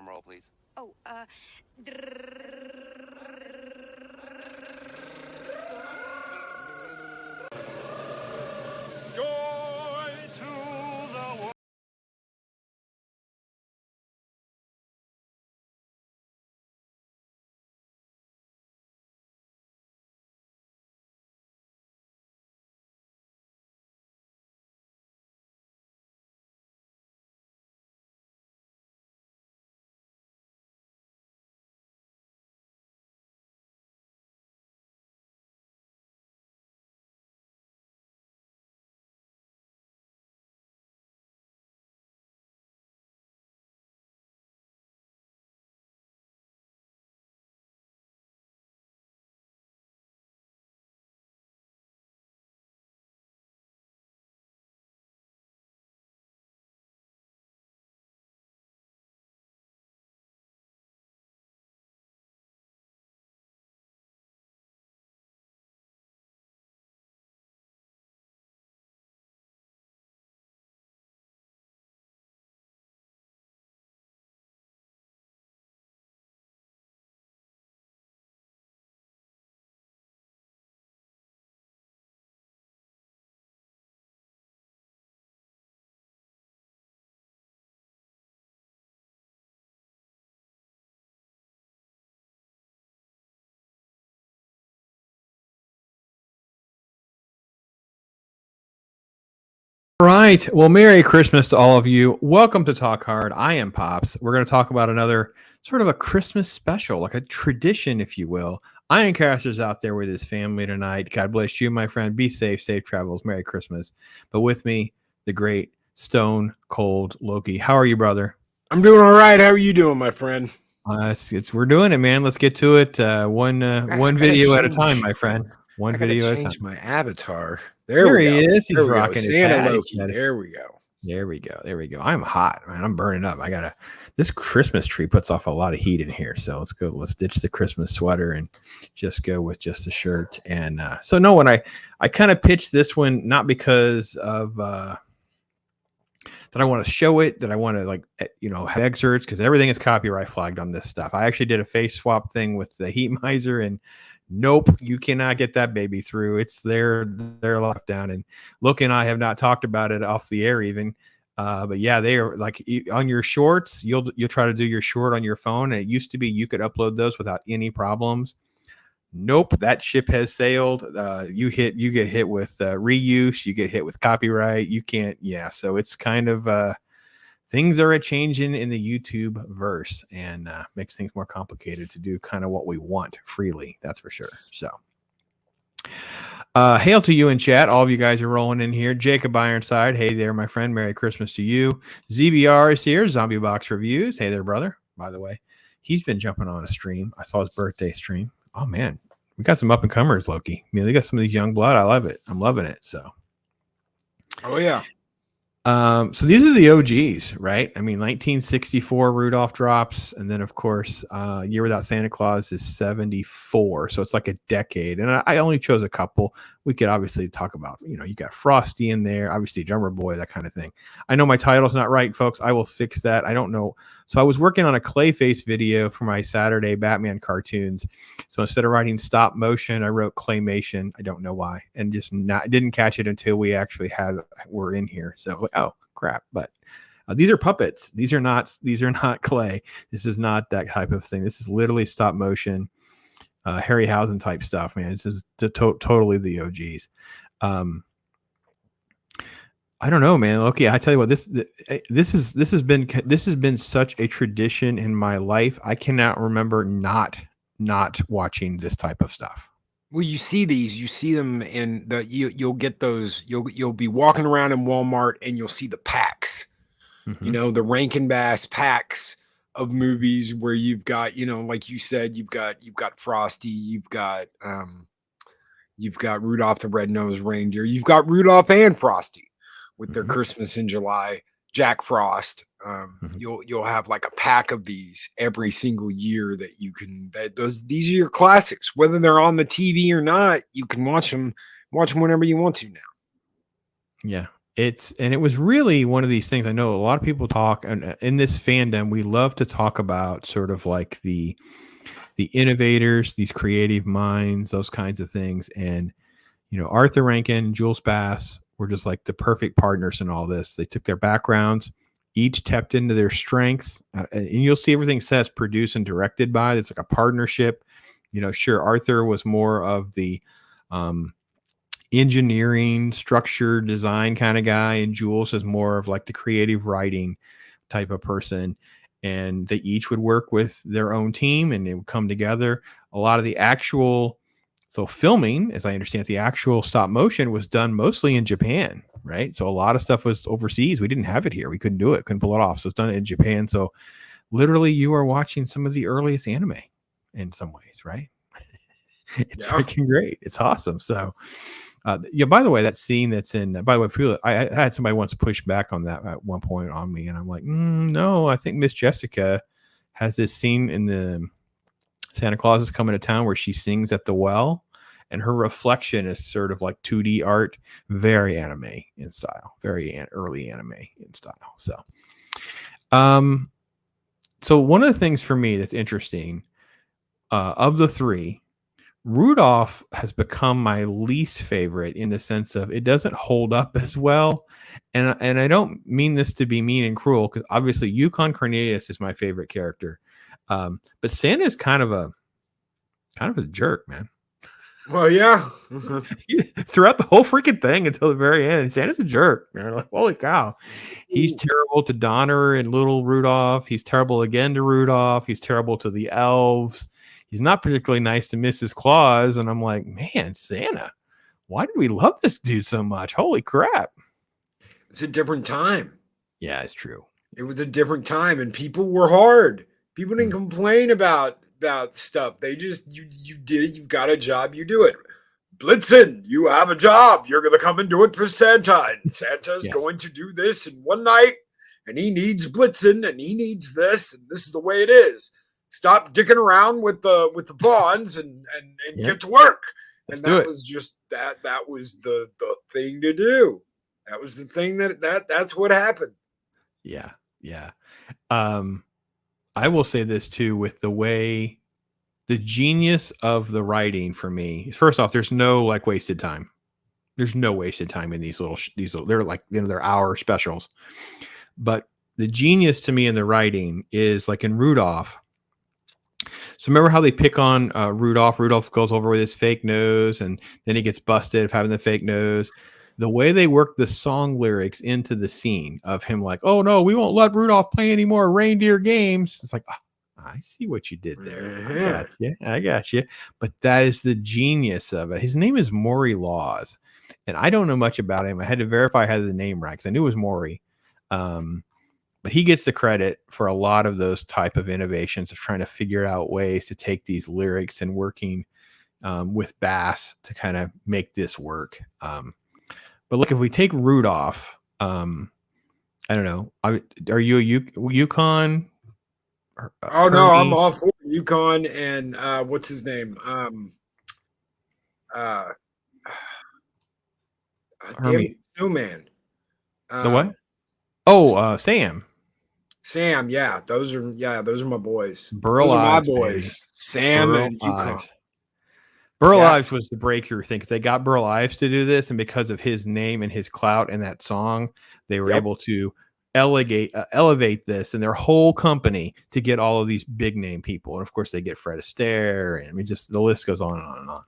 Drum roll, please. Oh, Joy to the world. All right. Well, Merry Christmas to all of you. Welcome to Talk Hard. I am Pops. We're going to talk about another sort of a Christmas special, like a tradition, if you will. Ironcaster's out there with his family tonight. God bless you, my friend. Be safe, safe travels. Merry Christmas. But with me, the great Stone Cold Loki. How are you, brother? I'm doing all right. How are you doing, my friend? We're doing it, man. Let's get to it. One video at a time, my friend. One video at a time. Change my avatar. There There we he go. is. He's There we rocking go. his Santa hat. Loki. There we go. There we go. There we go. I'm hot, man. I'm burning up. This Christmas tree puts off a lot of heat in here. So let's go. Let's ditch the Christmas sweater and just go with just a shirt. And so no, when I kind of pitched this one, not because of that I want to show it, that I want to have excerpts, because everything is copyright flagged on this stuff. I actually did a face swap thing with the heat miser, and nope, you cannot get that baby through. It's they're locked down. And Loki and I have not talked about it off the air even. But yeah, they are like on your shorts. You'll try to do your short on your phone. And it used to be you could upload those without any problems. Nope, that ship has sailed. You get hit with reuse. You get hit with copyright. You can't. Yeah, so it's kind of things are changing in the YouTube verse, and makes things more complicated to do kind of what we want freely. That's for sure. So, hail to you in chat. All of you guys are rolling in here. Jacob Ironside, hey there, my friend. Merry Christmas to you. ZBR is here. Zombie Box Reviews. Hey there, brother. By the way, he's been jumping on a stream. I saw his birthday stream. Oh man, we got some up and comers, Loki. I mean, they got some of these young blood. I love it. I'm loving it. So, oh yeah. So these are the OGs, right? I mean, 1964 Rudolph drops, and then of course, Year Without Santa Claus is 74. So it's like a decade. And I only chose a couple. We could obviously talk about, you got Frosty in there, obviously Drummer Boy, that kind of thing. I know my title's not right, folks. I will fix that. I don't know. So I was working on a Clayface video for my Saturday Batman cartoons. So instead of writing stop motion, I wrote claymation. I don't know why, and just didn't catch it until we actually were in here. So like, oh crap! But these are puppets. These are not clay. This is not that type of thing. This is literally stop motion, Harryhausen type stuff, man. This is totally the OGs. I don't know, man. Okay, I tell you what, this has been such a tradition in my life. I cannot remember not watching this type of stuff. Well, you see them in you'll get those. You'll be walking around in Walmart and you'll see the packs. Mm-hmm. The Rankin Bass packs of movies where you've got, like you said, you've got Frosty, you've got Rudolph the Red-Nosed Reindeer, you've got Rudolph and Frosty with their Christmas in July, Jack Frost. You'll have like a pack of these every single year that you can. These are your classics, whether they're on the TV or not. You can watch them whenever you want to now. Yeah, And it was really one of these things. I know a lot of people talk, and in this fandom, we love to talk about sort of like the innovators, these creative minds, those kinds of things. And Arthur Rankin, Jules Bass were just like the perfect partners in all this. They took their backgrounds, each tapped into their strengths, and you'll see everything says produced and directed by. It's like a partnership. Sure, Arthur was more of the engineering, structure, design kind of guy, and Jules is more of like the creative writing type of person. And they each would work with their own team, and it would come together. A lot of the actual filming, as I understand it, the actual stop motion was done mostly in Japan, right? So a lot of stuff was overseas. We didn't have it here. We couldn't do it, couldn't pull it off. So it's done in Japan. So literally you are watching some of the earliest anime in some ways, right? It's freaking great. It's awesome. So by the way, that scene that's in, by the way, I had somebody once push back on that at one point on me, and I'm like, no, I think Miss Jessica has this scene in the Santa Claus is Coming to Town where she sings at the well, and her reflection is sort of like 2D art, very anime in style, very early anime in style. So one of the things for me that's interesting of the three, Rudolph has become my least favorite in the sense of it doesn't hold up as well. And I don't mean this to be mean and cruel, because obviously Yukon Cornelius is my favorite character. But Santa is kind of a jerk, man. Well, yeah. Throughout the whole freaking thing until the very end, Santa's a jerk, man. Like, holy cow. He's terrible to Donner and little Rudolph. He's terrible again to Rudolph. He's terrible to the elves. He's not particularly nice to Mrs. Claus. And I'm like, man, Santa, why did we love this dude so much? Holy crap. It's a different time. Yeah, it's true. It was a different time, and people were hard. People didn't complain about stuff. They just, you did it. You've got a job. You do it. Blitzen, you have a job. You're going to come and do it for Santa. And Santa's going to do this in one night, and he needs Blitzen, and he needs this, and this is the way it is. Stop dicking around with the bonds and get to work. And that was just that was the thing to do. That was the thing that's what happened. Yeah. I will say this too, with the way the genius of the writing for me. First off, there's no like wasted time. There's no wasted time in these little they're like, they're hour specials. But the genius to me in the writing is like in Rudolph. So remember how they pick on Rudolph? Rudolph goes over with his fake nose, and then he gets busted of having the fake nose. The way they work the song lyrics into the scene of him like, oh, no, we won't let Rudolph play any more reindeer games. It's like, I see what you did there. I got you. But that is the genius of it. His name is Maury Laws, and I don't know much about him. I had to verify I had the name right because I knew it was Maury. But he gets the credit for a lot of those type of innovations of trying to figure out ways to take these lyrics and working with Bass to kind of make this work. But look, if we take Rudolph, I don't know. Are you a Yukon? Oh no, I'm all for Yukon and what's his name? Damn Snowman. The what? Oh, Sam. Sam, those are my boys. Burl those Ives, are my boys. baby. Sam Burl and Yukon. Burl Ives was the breakthrough thing because they got Burl Ives to do this, and because of his name and his clout and that song, they were able to elevate this and their whole company to get all of these big name people. And of course, they get Fred Astaire, and I mean, just the list goes on and on and on.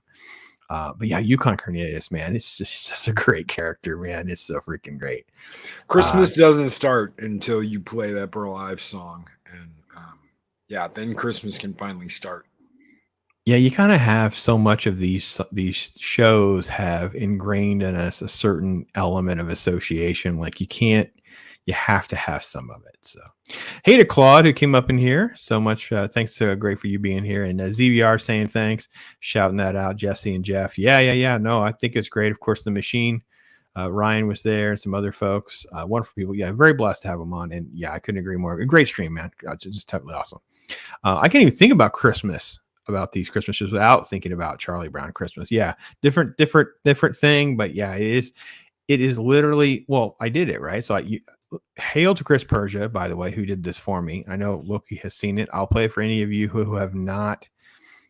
But yeah, Yukon Cornelius, man, it's just a great character, man. It's so freaking great. Christmas doesn't start until you play that Burl Ives song, and then Christmas can finally start. Yeah, you kind of have so much of these shows have ingrained in us a certain element of association. Like you have to have some of it. So, hey to Claude who came up in here. So much. Thanks to Great for you being here. And ZBR saying thanks, shouting that out. Jesse and Jeff. Yeah. No, I think it's great. Of course, the machine. Ryan was there and some other folks. Wonderful people. Yeah, very blessed to have them on. And yeah, I couldn't agree more. A great stream, man. Just totally awesome. I can't even think about Christmas, about these Christmas shows without thinking about Charlie Brown Christmas. Yeah, different thing. But yeah, it is. it is literally, well, I did it, right? So hail to Chris Persia, by the way, who did this for me. I know Loki has seen it. I'll play for any of you who have not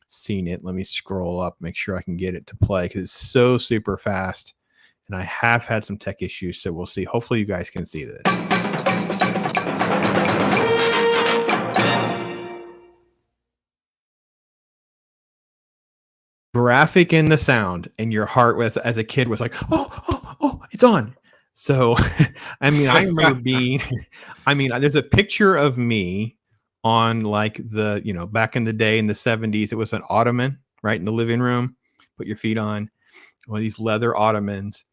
seen it. Let me scroll up, make sure I can get it to play because it's so super fast. And I have had some tech issues, so we'll see. Hopefully you guys can see this. Graphic in the sound, and your heart was, as a kid, was like, oh, it's on. So, I mean, I remember being, I mean, there's a picture of me on like the, back in the day in the 70s, it was an ottoman, right, in the living room, put your feet on one of these leather ottomans.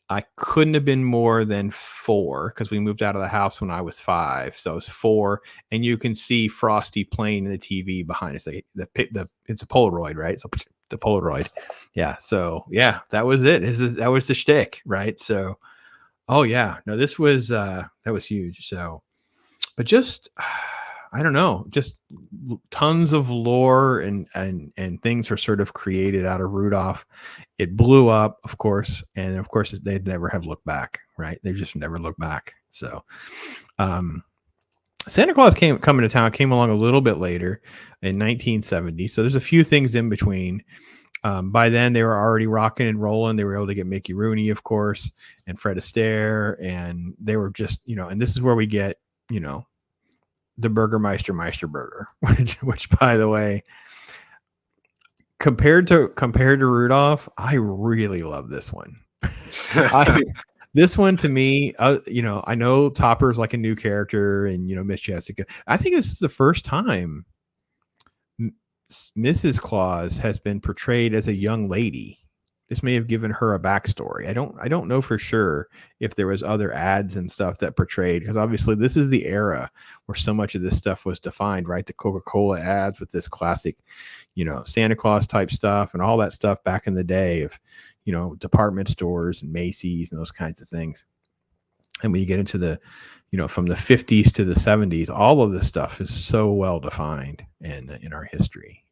I couldn't have been more than 4 because we moved out of the house when I was 5. So I was 4, and you can see Frosty playing in the TV behind us. Like it's a Polaroid, right? So the Polaroid. Yeah. So yeah, that was it. That was the shtick, right? So, oh yeah, no, this was, that was huge. So, but just, I don't know, just tons of lore and things were sort of created out of Rudolph. It blew up, of course, and of course they'd never have looked back, right? They just never looked back. So, Santa Claus coming to town came along a little bit later in 1970. So there's a few things in between. By then they were already rocking and rolling. They were able to get Mickey Rooney, of course, and Fred Astaire, and they were just, and this is where we get, the Burgermeister Meister Burger, which by the way, compared to Rudolph, I really love this one. This one to me, I know Topper's like a new character, and Miss Jessica. I think this is the first time Mrs. Claus has been portrayed as a young lady. This may have given her a backstory. I don't know for sure if there was other ads and stuff that portrayed, because obviously this is the era where so much of this stuff was defined, right? The Coca-Cola ads with this classic, Santa Claus type stuff and all that stuff back in the day of, department stores and Macy's and those kinds of things. And when you get into the, from the 50s to the 70s, all of this stuff is so well defined in our history.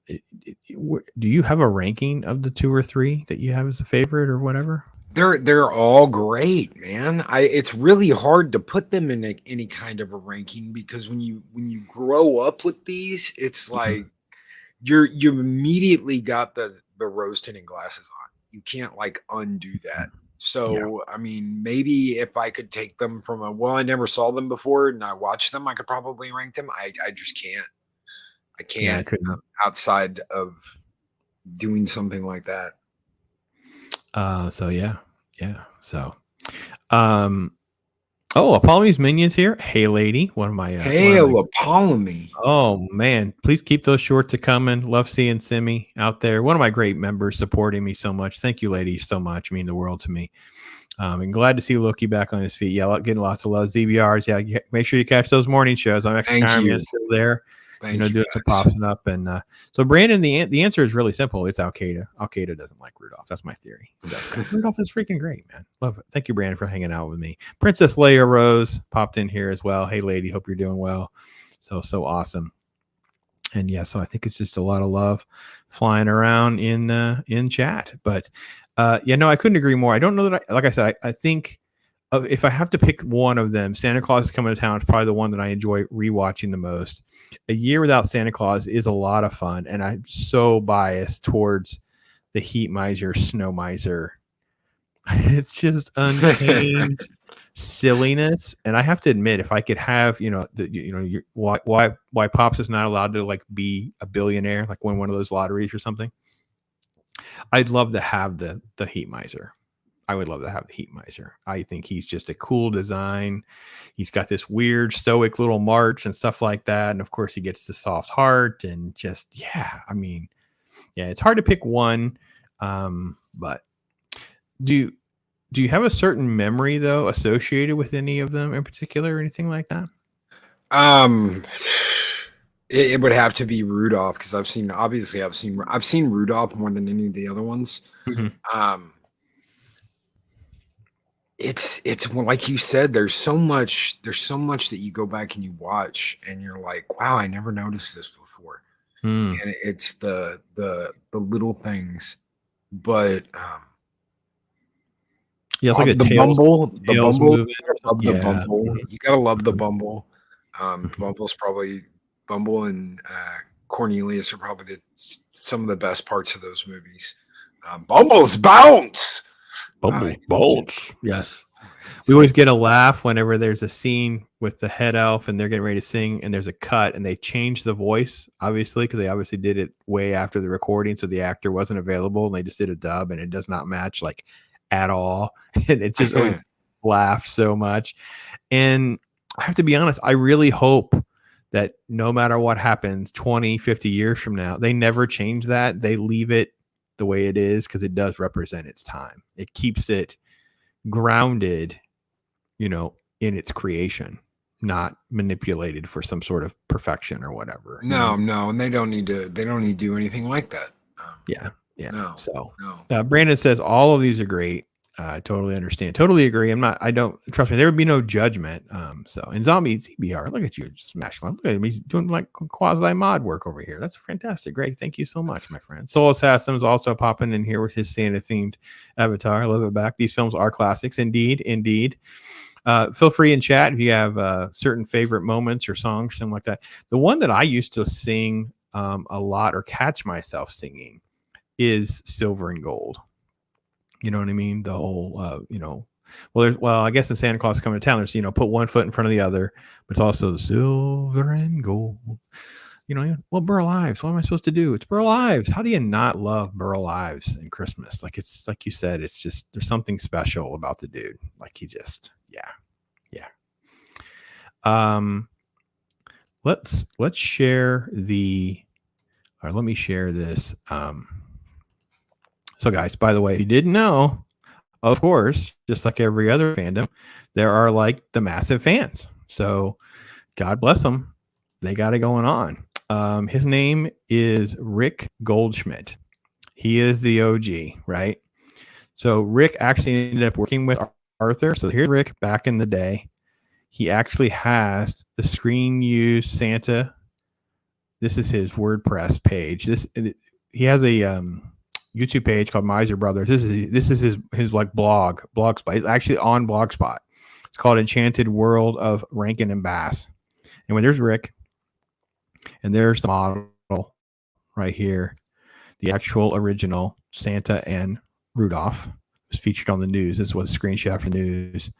Do you have a ranking of the 2 or 3 that you have as a favorite or whatever? They're all great, man. It's really hard to put them in any kind of a ranking because when you grow up with these, it's like you immediately got the rose tinted glasses on. You can't like undo that. So I mean, maybe if I could take them from I never saw them before and I watched them, I could probably rank them. I just can't. I can't outside of doing something like that. So yeah. So, Apollonie's Minions here. Hey, lady, one of my Apollonie. Oh man, please keep those shorts coming. Love seeing Simi out there. One of my great members supporting me so much. Thank you, lady, so much. Mean the world to me. And glad to see Loki back on his feet. Yeah, getting lots of love. ZBRs. Yeah, make sure you catch those morning shows. I'm actually still there. Doing some popping up. And so Brandon, the answer is really simple. It's Al-Qaeda. Al-Qaeda doesn't like Rudolph. That's my theory. So Rudolph is freaking great, man. Love it. Thank you, Brandon, for hanging out with me. Princess Leia Rose popped in here as well. Hey, lady, hope you're doing well. So awesome. And yeah, so I think it's just a lot of love flying around in chat. But I couldn't agree more. I don't know that like I said, I think if I have to pick one of them, Santa Claus is Coming to Town is probably the one that I enjoy rewatching the most. A Year Without Santa Claus is a lot of fun, and I'm so biased towards the Heat Miser, Snow Miser. It's just unchained silliness, and I have to admit, if I could have, why Pops is not allowed to like be a billionaire, like win one of those lotteries or something. I'd love to have the Heat Miser. I would love to have the Heat Miser. I think he's just a cool design. He's got this weird stoic little march and stuff like that. And of course he gets the soft heart and just, it's hard to pick one. But do you have a certain memory though, associated with any of them in particular or anything like that? It would have to be Rudolph. Cause I've seen Rudolph more than any of the other ones. Mm-hmm. It's like you said, there's so much that you go back and you watch and you're like, wow, I never noticed this before. And it's the little things, but Yeah, it's like a the tails, bumble. The tails bumble. moving. Love the Yeah. bumble. You gotta love the bumble. Bumble's probably Bumble and Cornelius are probably some of the best parts of those movies. Bumble's bounce. Bumble bolts. Yes. We always get a laugh whenever there's a scene with the head elf and they're getting ready to sing and there's a cut and they change the voice, obviously, because they obviously did it way after the recording. So the actor wasn't available and they just did a dub and it does not match like at all. And it just always laughs so much. And I have to be honest, I really hope that no matter what happens 20, 50 years from now, they never change that. They leave it the way it is because it does represent its time. It keeps it grounded, in its creation, not manipulated for some sort of perfection or whatever. No, and they don't need to do anything like that. Yeah. No, so no. Brandon says all of these are great. I totally understand. Totally agree. I don't trust me. There would be no judgment. And Zombie CBR, look at you smashing. Look at him. He's doing like quasi mod work over here. That's fantastic. Great. Thank you so much, my friend. Soul Assassin's also popping in here with his Santa themed avatar. I love it back. These films are classics. Indeed. Feel free in chat if you have certain favorite moments or songs, something like that. The one that I used to sing a lot or catch myself singing is Silver and Gold. You know what I mean? The whole, I guess in Santa Claus Coming to Town, there's, put one foot in front of the other, but it's also the silver and gold. Burl Ives, what am I supposed to do? It's Burl Ives. How do you not love Burl Ives in Christmas? Like, it's like you said, it's just, there's something special about the dude. Like he just, yeah. Let's share let me share this. So guys, by the way, if you didn't know, of course, just like every other fandom, there are like the massive fans. So God bless them. They got it going on. His name is Rick Goldschmidt. He is the OG, right? So Rick actually ended up working with Arthur. So here's Rick back in the day. He actually has the screen use Santa. This is his WordPress page. He has a YouTube page called Miser Brothers. This is his like blogspot. It's actually on Blogspot. It's called Enchanted World of Rankin and Bass. And when there's Rick, and there's the model right here, the actual original Santa and Rudolph was featured on the news. This was a screenshot from the news.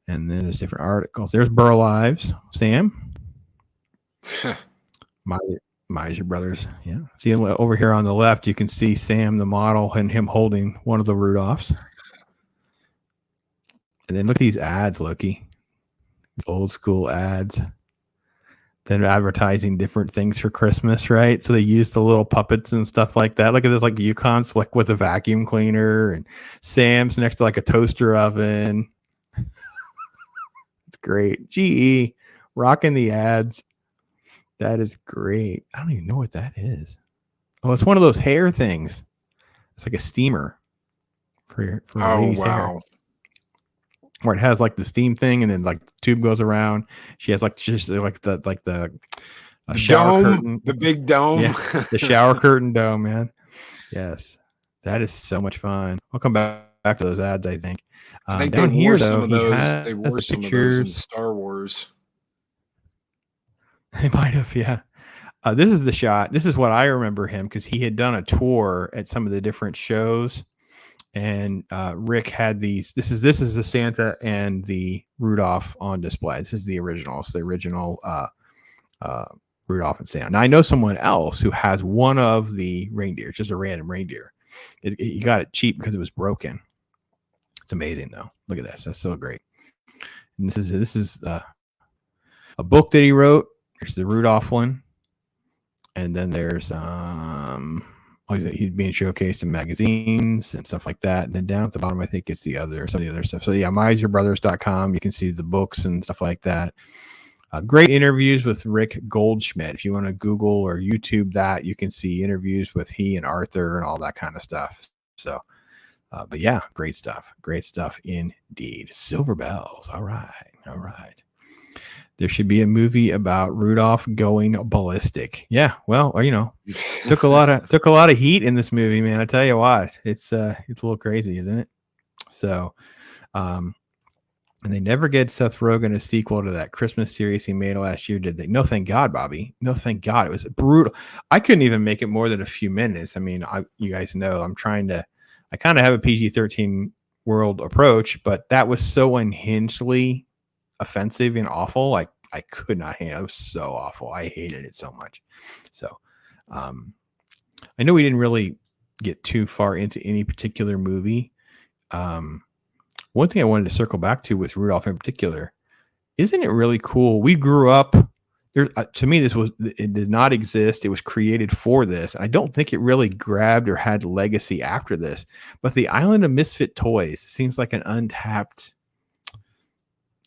And then there's different articles. There's Burl Ives, Sam. Miser Brothers. Yeah. See over here on the left, you can see Sam, the model, and him holding one of the Rudolphs. And then look at these ads, Loki. These old school ads. Then advertising different things for Christmas, right? So they use the little puppets and stuff like that. Look at this, like the Yukon's like with a vacuum cleaner, and Sam's next to like a toaster oven. It's great. GE rocking the ads. That is great. I don't even know what that is. Oh, it's one of those hair things. It's like a steamer for ladies' hair. Where it has like the steam thing, and then like the tube goes around. She has like just like the shower curtain, the big dome. Yeah, the shower curtain dome, man. Yes, that is so much fun. I'll come back to those ads. I think down here though, they wore some of those in Star Wars. They might have, yeah. This is the shot. This is what I remember him, because he had done a tour at some of the different shows. And Rick had these. This is the Santa and the Rudolph on display. This is the original. It's the original Rudolph and Santa. Now I know someone else who has one of the reindeer, just a random reindeer. He got it cheap because it was broken. It's amazing though. Look at this. That's so great. And this is a book that he wrote. There's the Rudolph one, and then there's he's being showcased in magazines and stuff like that. And then down at the bottom, I think it's some of the other stuff. So yeah, miserbrothers.com. You can see the books and stuff like that. Great interviews with Rick Goldschmidt. If you want to Google or YouTube that, you can see interviews with he and Arthur and all that kind of stuff. So, but yeah, great stuff indeed. Silver bells. All right. There should be a movie about Rudolph going ballistic. Yeah, well, took a lot of heat in this movie, man. I tell you what, it's a little crazy, isn't it? So, And they never get Seth Rogen a sequel to that Christmas series he made last year, did they? No, thank God, Bobby. No, thank God. It was brutal. I couldn't even make it more than a few minutes. I mean, you guys know I kind of have a PG-13 world approach, but that was so unhingedly offensive and awful. Like, I could not handle it. It was so awful. I hated it so much. So, I know we didn't really get too far into any particular movie. One thing I wanted to circle back to with Rudolph in particular, isn't it really cool? We grew up there. To me, it did not exist. It was created for this. I don't think it really grabbed or had legacy after this. But the Island of Misfit Toys seems like an untapped.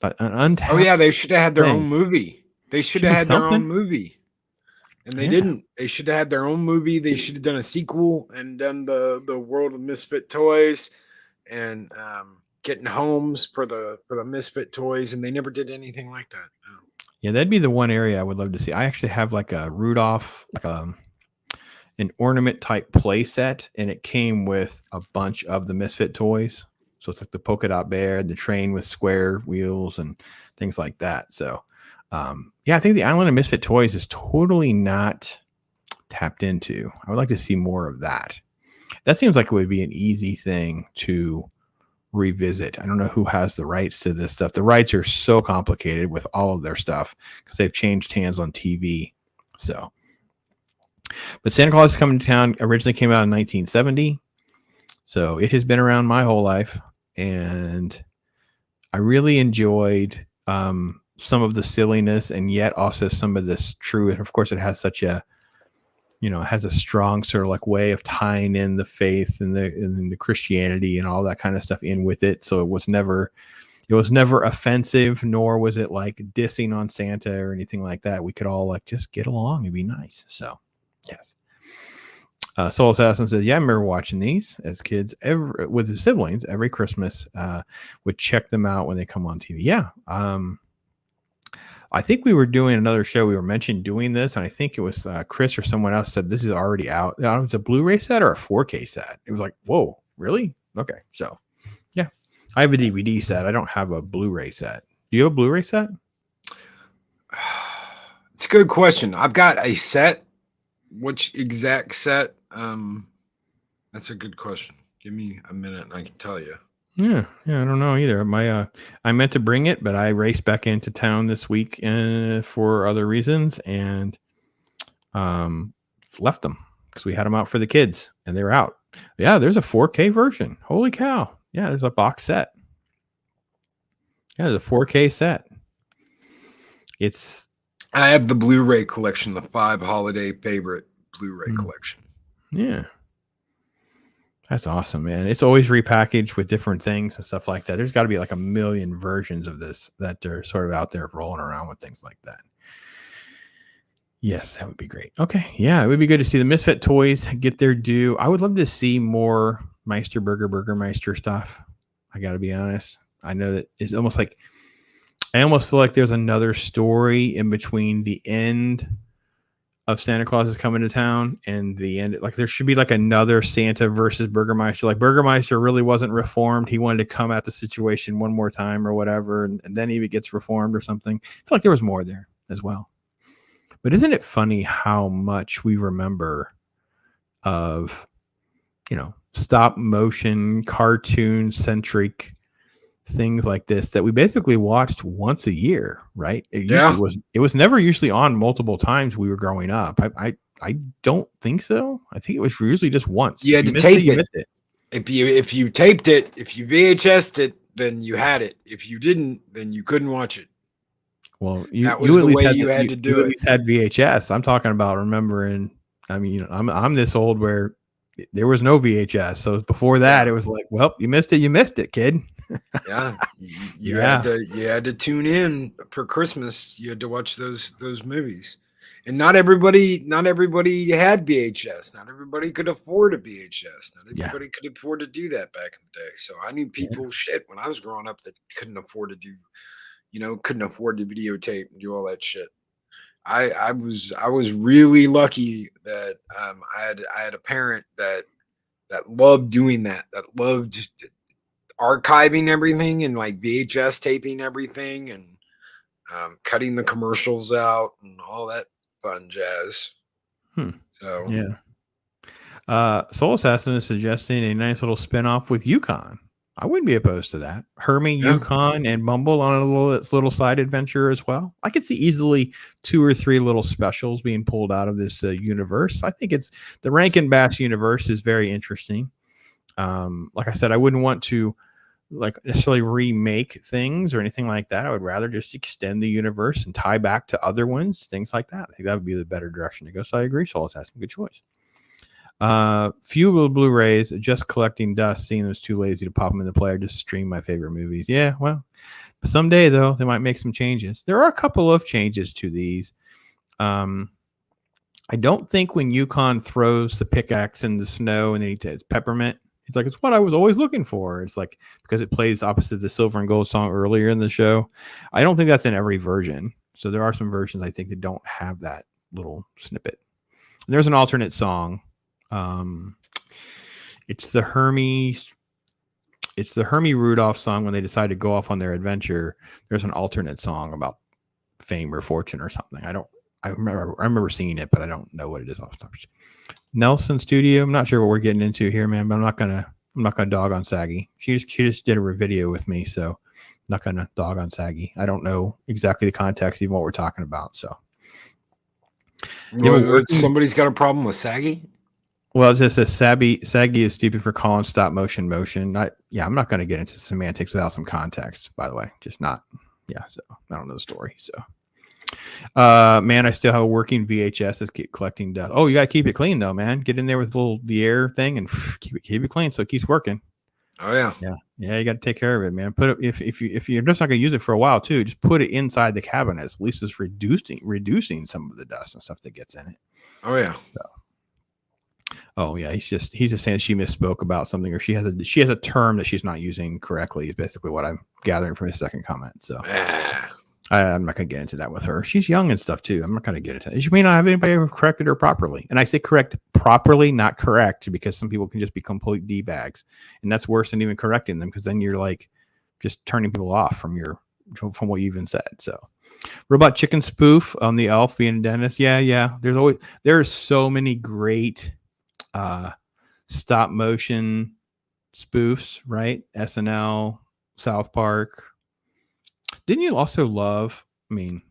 Oh yeah, they should have had their own movie. They should have had their own movie, and they didn't. They should have had their own movie. They should have done a sequel and done the World of Misfit Toys, and getting homes for the Misfit Toys, and they never did anything like that. No. Yeah, that'd be the one area I would love to see. I actually have like a Rudolph, like an ornament type play set, and it came with a bunch of the Misfit toys. So it's like the polka dot bear, the train with square wheels and things like that. So yeah, I think the Island of Misfit Toys is totally not tapped into. I would like to see more of that. That seems like it would be an easy thing to revisit. I don't know who has the rights to this stuff. The rights are so complicated with all of their stuff because they've changed hands on TV. So, but Santa Claus is Coming to Town originally came out in 1970. So it has been around my whole life. And I really enjoyed some of the silliness and yet also some of this truth. Of course, it has such a, it has a strong sort of like way of tying in the faith and the Christianity and all that kind of stuff in with it. So it was never offensive, nor was it like dissing on Santa or anything like that. We could all like just get along and be nice. So yes. Soul Assassin says, yeah, I remember watching these as kids with the siblings every Christmas, would check them out when they come on TV. Yeah. I think we were doing another show. We were mentioned doing this, and I think it was Chris or someone else said this is already out. I don't know if it's a Blu-ray set or a 4K set. It was like, whoa, really? Okay. So yeah, I have a DVD set. I don't have a Blu-ray set. Do you have a Blu-ray set? It's a good question. I've got a set. Which exact set? That's a good question. Give me a minute and I can tell you. Yeah, I don't know either. I meant to bring it, but I raced back into town this week for other reasons and left them because we had them out for the kids and they were out. Yeah, there's a 4K version. Holy cow. Yeah, there's a box set. Yeah, there's a 4K set. I have the Blu-ray collection, the 5 holiday favorite Blu-ray collection. Yeah. That's awesome, man. It's always repackaged with different things and stuff like that. There's got to be like a million versions of this that are sort of out there rolling around with things like that. Yes, that would be great. Okay. Yeah, it would be good to see the Misfit toys get their due. I would love to see more Burgermeister stuff. I got to be honest. I know that it's almost like, I almost feel like there's another story in between the end of Santa Claus is Coming to Town and the end. Like there should be like another Santa versus Burgermeister. Like Burgermeister really wasn't reformed. He wanted to come at the situation one more time or whatever. And then he gets reformed or something. I feel like there was more there as well. But isn't it funny how much we remember of, stop motion, cartoon centric things like this that we basically watched once a year, right? It was never usually on multiple times we were growing up. I don't think so. I think it was usually just once. You had to tape it. If you taped it, if you VHS'd it, then you had it. If you didn't, then you couldn't watch it. Well, that was the way you had to do it. You at least had VHS. I'm talking about remembering. I mean, I'm this old where there was no VHS. So before that, it was like, well, you missed it, kid. Yeah, you had to tune in for Christmas. You had to watch those movies, and not everybody had VHS. Not everybody could afford a VHS. Not everybody could afford to do that back in the day. So I knew people when I was growing up that couldn't afford to do, couldn't afford to videotape and do all that shit. I was really lucky that I had a parent that loved doing that loved archiving everything and like VHS taping everything and cutting the commercials out and all that fun jazz. So yeah. Soul Assassin is suggesting a nice little spin-off with Yukon. I wouldn't be opposed to that. Hermie, Yukon, and Bumble on a little side adventure as well. I could see easily 2 or 3 little specials being pulled out of this universe. I think it's the Rankin Bass universe is very interesting. Like I said, I wouldn't want to like necessarily remake things or anything like that. I would rather just extend the universe and tie back to other ones, things like that. I think that would be the better direction to go. So I agree, Soul Assassin, good choice. Few Blu-rays, just collecting dust, seeing them was too lazy to pop them in the player, just stream my favorite movies. Yeah, well, but someday though, they might make some changes. There are a couple of changes to these. I don't think when Yukon throws the pickaxe in the snow and then he takes peppermint, it's like, it's what I was always looking for. It's like, because it plays opposite the Silver and Gold song earlier in the show. I don't think that's in every version. So there are some versions I think that don't have that little snippet. There's an alternate song. It's the Hermie Rudolph song when they decide to go off on their adventure. There's an alternate song about fame or fortune or something. I remember seeing it, but I don't know what it is off the top. Nelson Studio. I'm not sure what we're getting into here, man, but I'm not gonna dog on Saggy. She just did a video with me, so I'm not gonna dog on Saggy. I don't know exactly the context, even what we're talking about. So somebody's got a problem with Saggy? Well, it just says Saggy is stupid for calling stop motion. I'm not going to get into semantics without some context, by the way. Just not. Yeah, so I don't know the story. So, man, I still have a working VHS that's collecting dust. Oh, you got to keep it clean, though, man. Get in there with the air thing and keep it clean so it keeps working. Oh, yeah. Yeah, you got to take care of it, man. Put it if you're just not going to use it for a while, too, just put it inside the cabinet. At least it's reducing some of the dust and stuff that gets in it. Oh, yeah. So. Oh yeah, he's just saying she misspoke about something, or she has a term that she's not using correctly. Is basically what I'm gathering from his second comment. So I'm not gonna get into that with her. She's young and stuff too. I'm not gonna get into it. She may not have anybody ever corrected her properly, and I say correct properly, not correct, because some people can just be complete d-bags, and that's worse than even correcting them, because then you're like just turning people off from what you even said. So. Robot Chicken spoof on the Elf being a dentist. Yeah. There's so many great stop motion spoofs, right? SNL, South Park. Didn't you also love? I mean,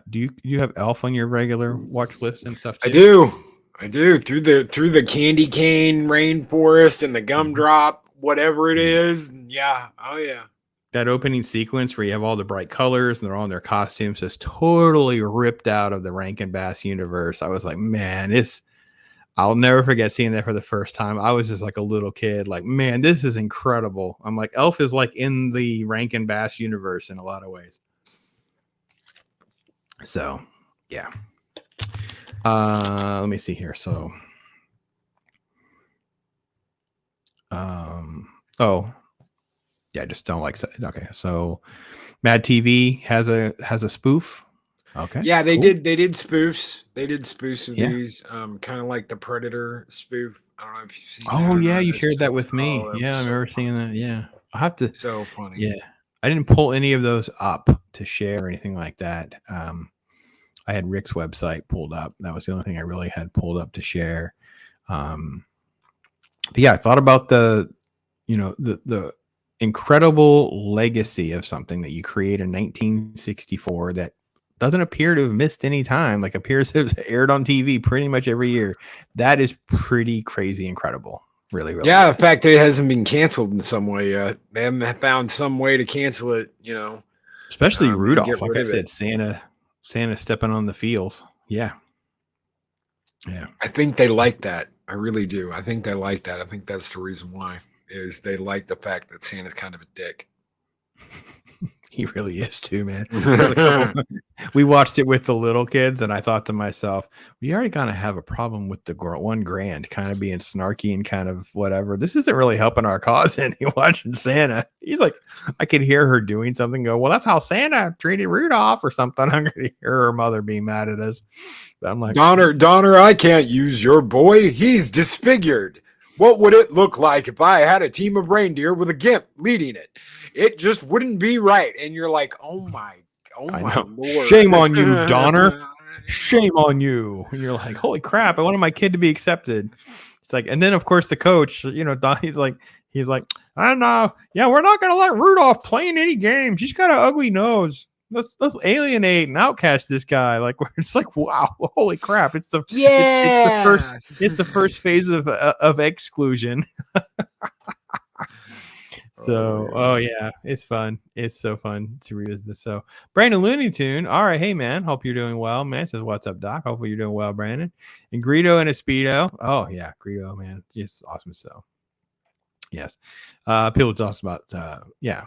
do you have Elf on your regular watch list and stuff too? I do. Through the candy cane rainforest and the gumdrop, whatever it is. Yeah. Oh yeah. That opening sequence where you have all the bright colors and they're all in their costumes is totally ripped out of the Rankin Bass universe. I was like, man, I'll never forget seeing that for the first time. I was just like a little kid, like, man, this is incredible. I'm like, Elf is like in the Rankin Bass universe in a lot of ways. So, yeah. Let me see here. So, yeah, I just don't like. Okay, so Mad TV has a spoof. Okay. Yeah, they did spoofs. They did spoofs of these, kind of like the Predator spoof. I don't know if you've seen. Oh yeah, you shared that with me. Yeah, I remember seeing that. Yeah, I'll have to. So funny. Yeah, I didn't pull any of those up to share or anything like that. I had Rick's website pulled up. That was the only thing I really had pulled up to share. But yeah, I thought about the incredible legacy of something that you create in 1964 that doesn't appear to have missed any time, like appears to have aired on TV pretty much every year. That is pretty crazy incredible. Really. Yeah, the fact that it hasn't been canceled in some way yet. They haven't found some way to cancel it, Especially Rudolph, like I said, Santa stepping on the fields. Yeah. I think they like that. I really do. I think they like that. I think that's the reason why. Is they like the fact that Santa's kind of a dick. He really is too, man. We watched it with the little kids, and I thought to myself, we already kind of have a problem with the one grand kind of being snarky and kind of whatever. This isn't really helping our cause any watching Santa. He's like, I could hear her doing something, go, well, that's how Santa treated Rudolph or something. I'm going to hear her mother being mad at us. But I'm like, Donner, I can't use your boy. He's disfigured. What would it look like if I had a team of reindeer with a gimp leading it? It just wouldn't be right. And you're like, oh my Lord. Shame on you, Donner. Shame on you. And you're like, holy crap, I wanted my kid to be accepted. It's like, and then of course the coach, Don, he's like, I don't know. Yeah, we're not gonna let Rudolph play in any games. He's got an ugly nose. Let's alienate and outcast this guy. Like, it's like, wow, holy crap! It's the it's the first phase of exclusion. So, oh yeah, it's fun. It's so fun to revisit this. So, Brandon Looney Tune. All right, hey man, hope you're doing well, man. Says, what's up, Doc? Hopefully you're doing well, Brandon. And Greedo and a Speedo. Oh yeah, Greedo, man, just awesome. So, yes, people talk about yeah.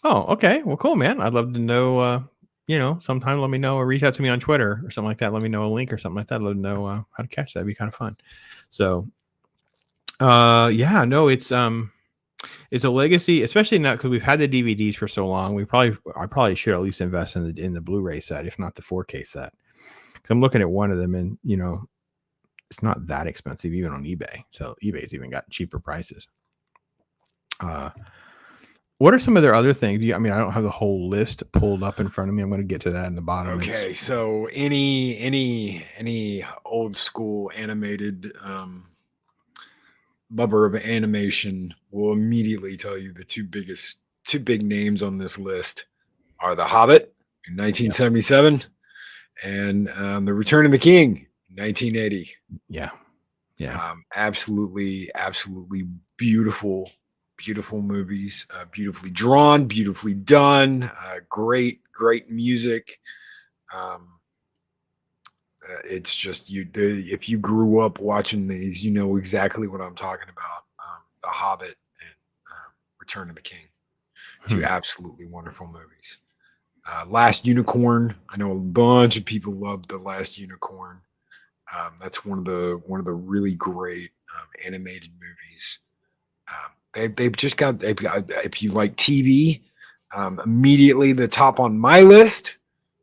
Oh, okay. Well, cool, man. I'd love to know, sometime let me know or reach out to me on Twitter or something like that. Let me know a link or something like that. I'd love to know how to catch that. It'd be kind of fun. So, yeah, no, it's a legacy, especially now because we've had the DVDs for so long. I probably should at least invest in the Blu-ray set, if not the 4K set. Because I'm looking at one of them and, it's not that expensive even on eBay. So eBay's even got cheaper prices. What are some of their other things? I don't have the whole list pulled up in front of me. I'm going to get to that in the bottom. Okay, so any old school animated lover of animation will immediately tell you the two big names on this list are The Hobbit in 1977 and The Return of the King in 1980. Yeah. Absolutely beautiful movies, beautifully drawn, beautifully done, great music. It's just if you grew up watching these, you know exactly what I'm talking about. The Hobbit and Return of the King, two absolutely wonderful movies. Last Unicorn, I know a bunch of people love The Last Unicorn. That's one of the really great animated movies. They've got, if you like TV, immediately the top on my list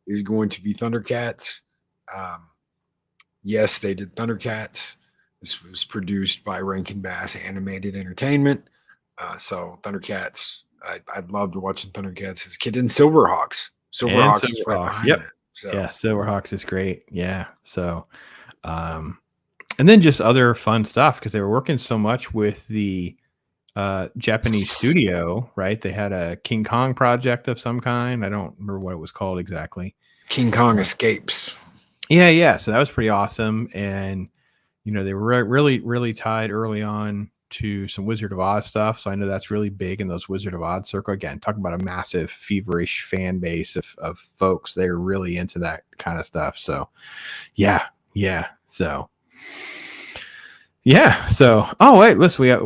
is going to be Thundercats. Yes, they did Thundercats. This was produced by Rankin Bass Animated Entertainment. So Thundercats, I loved watching Thundercats as a kid. And Silverhawks. Silverhawks is right behind yep. that. So. Yeah, Silverhawks is great. Yeah. So, and then just other fun stuff because they were working so much with the Japanese studio, right? They had a King Kong project of some kind. I don't remember what it was called exactly. King Kong Escapes. Yeah. So that was pretty awesome. And, they were really tied early on to some Wizard of Oz stuff. So I know that's really big in those Wizard of Oz circle. Again, talking about a massive feverish fan base of folks. They're really into that kind of stuff. So yeah. So yeah. So, oh wait, listen, we got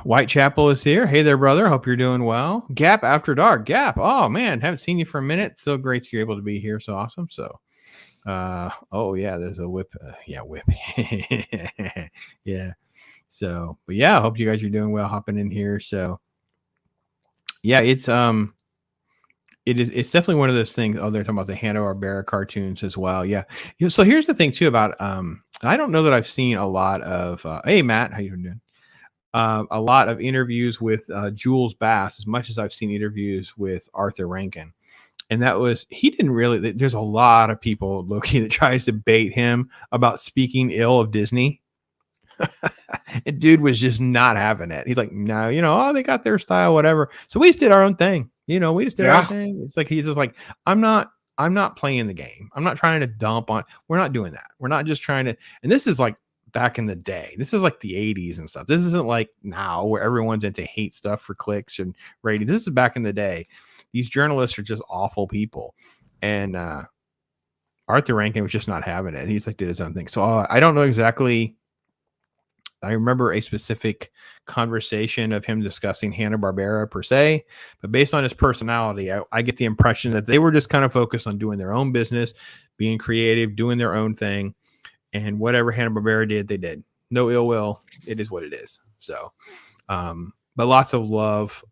Whitechapel is here. Hey there, brother. Hope you're doing well. Gap After Dark. Gap. Oh man, haven't seen you for a minute. So great you're able to be here. So awesome. So, oh yeah, there's a whip. Whip. Yeah. So, but yeah, I hope you guys are doing well hopping in here. So, yeah, it's definitely one of those things. Oh, they're talking about the Hanna-Barbera cartoons as well. Yeah. So here's the thing too about I don't know that I've seen a lot of hey Matt, how you doing? A lot of interviews with Jules Bass as much as I've seen interviews with Arthur Rankin. And he didn't really, there's a lot of people, Loki, that tries to bait him about speaking ill of Disney. And dude was just not having it. He's like, no, they got their style, whatever. So we just did our own thing. We just did our thing. It's like, he's just like, I'm not playing the game. I'm not trying to dump on, we're not doing that. We're not just trying to, and this is like back in the day. This is like the 80s and stuff. This isn't like now where everyone's into hate stuff for clicks and ratings. This is back in the day. These journalists are just awful people. And Arthur Rankin was just not having it. He's like, did his own thing. So I don't know exactly. I remember a specific conversation of him discussing Hanna-Barbera per se, but based on his personality, I get the impression that they were just kind of focused on doing their own business, being creative, doing their own thing, and whatever Hanna-Barbera did, they did. No ill will. It is what it is. So, but lots of love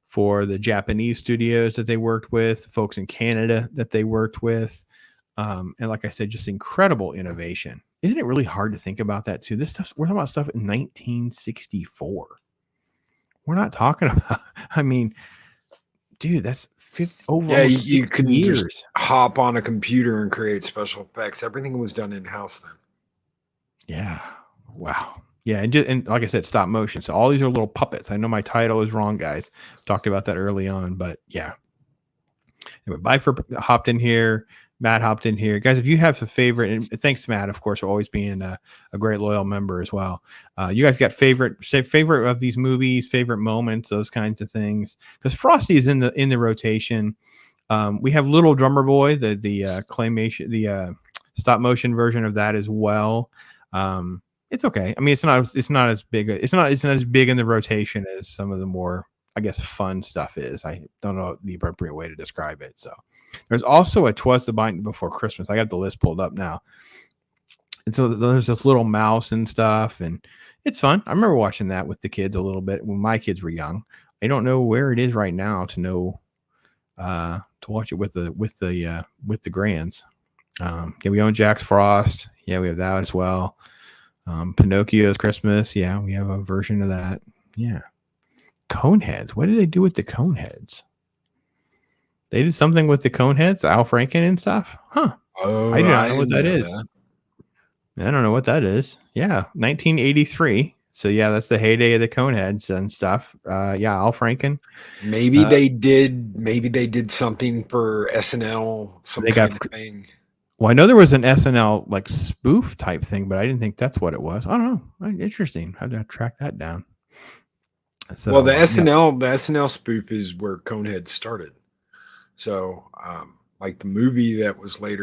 for the Japanese studios that they worked with, folks in Canada that they worked with. And like I said, just incredible innovation. Isn't it really hard to think about that too? This stuff, we're talking about stuff in 1964. We're not talking about, I mean, dude, that's 50, over Yeah, almost you 60 couldn't years. just hop on a computer and create special effects. Everything was done in-house then. Yeah. Wow. Yeah. And like I said, stop motion. So all these are little puppets. I know my title is wrong, guys. Talked about that early on, but yeah. Anyway, Byfer hopped in here. Matt hopped in here. Guys, if you have a favorite, and thanks to Matt, of course, for always being a great loyal member as well. You guys got favorite of these movies, favorite moments, those kinds of things. Because Frosty is in the rotation. We have Little Drummer Boy, the claymation, the stop motion version of that as well. It's okay. I mean, it's not as big. It's not as big in the rotation as some of the more, I guess, fun stuff is. I don't know the appropriate way to describe it. So there's also a 'Twas the Night Before Christmas. I got the list pulled up now. And so there's this little mouse and stuff, and it's fun. I remember watching that with the kids a little bit when my kids were young. I don't know where it is right now to know to watch it with the grands. Yeah, we own Jack Frost. Yeah, we have that as well. Pinocchio's Christmas. Yeah, we have a version of that. Yeah. Coneheads. What did they do with the Coneheads? They did something with the Coneheads, Al Franken and stuff. Huh. Oh, I do not know what that is. That. I don't know what that is. Yeah, 1983. So yeah, that's the heyday of the Coneheads and stuff. Yeah, Al Franken. Maybe they did something for SNL, some kind of thing. Well, I know there was an SNL like spoof type thing, but I didn't think that's what it was. I don't know. Interesting. How to track that down. So, well, the SNL spoof is where Coneheads started. So, like the movie that was they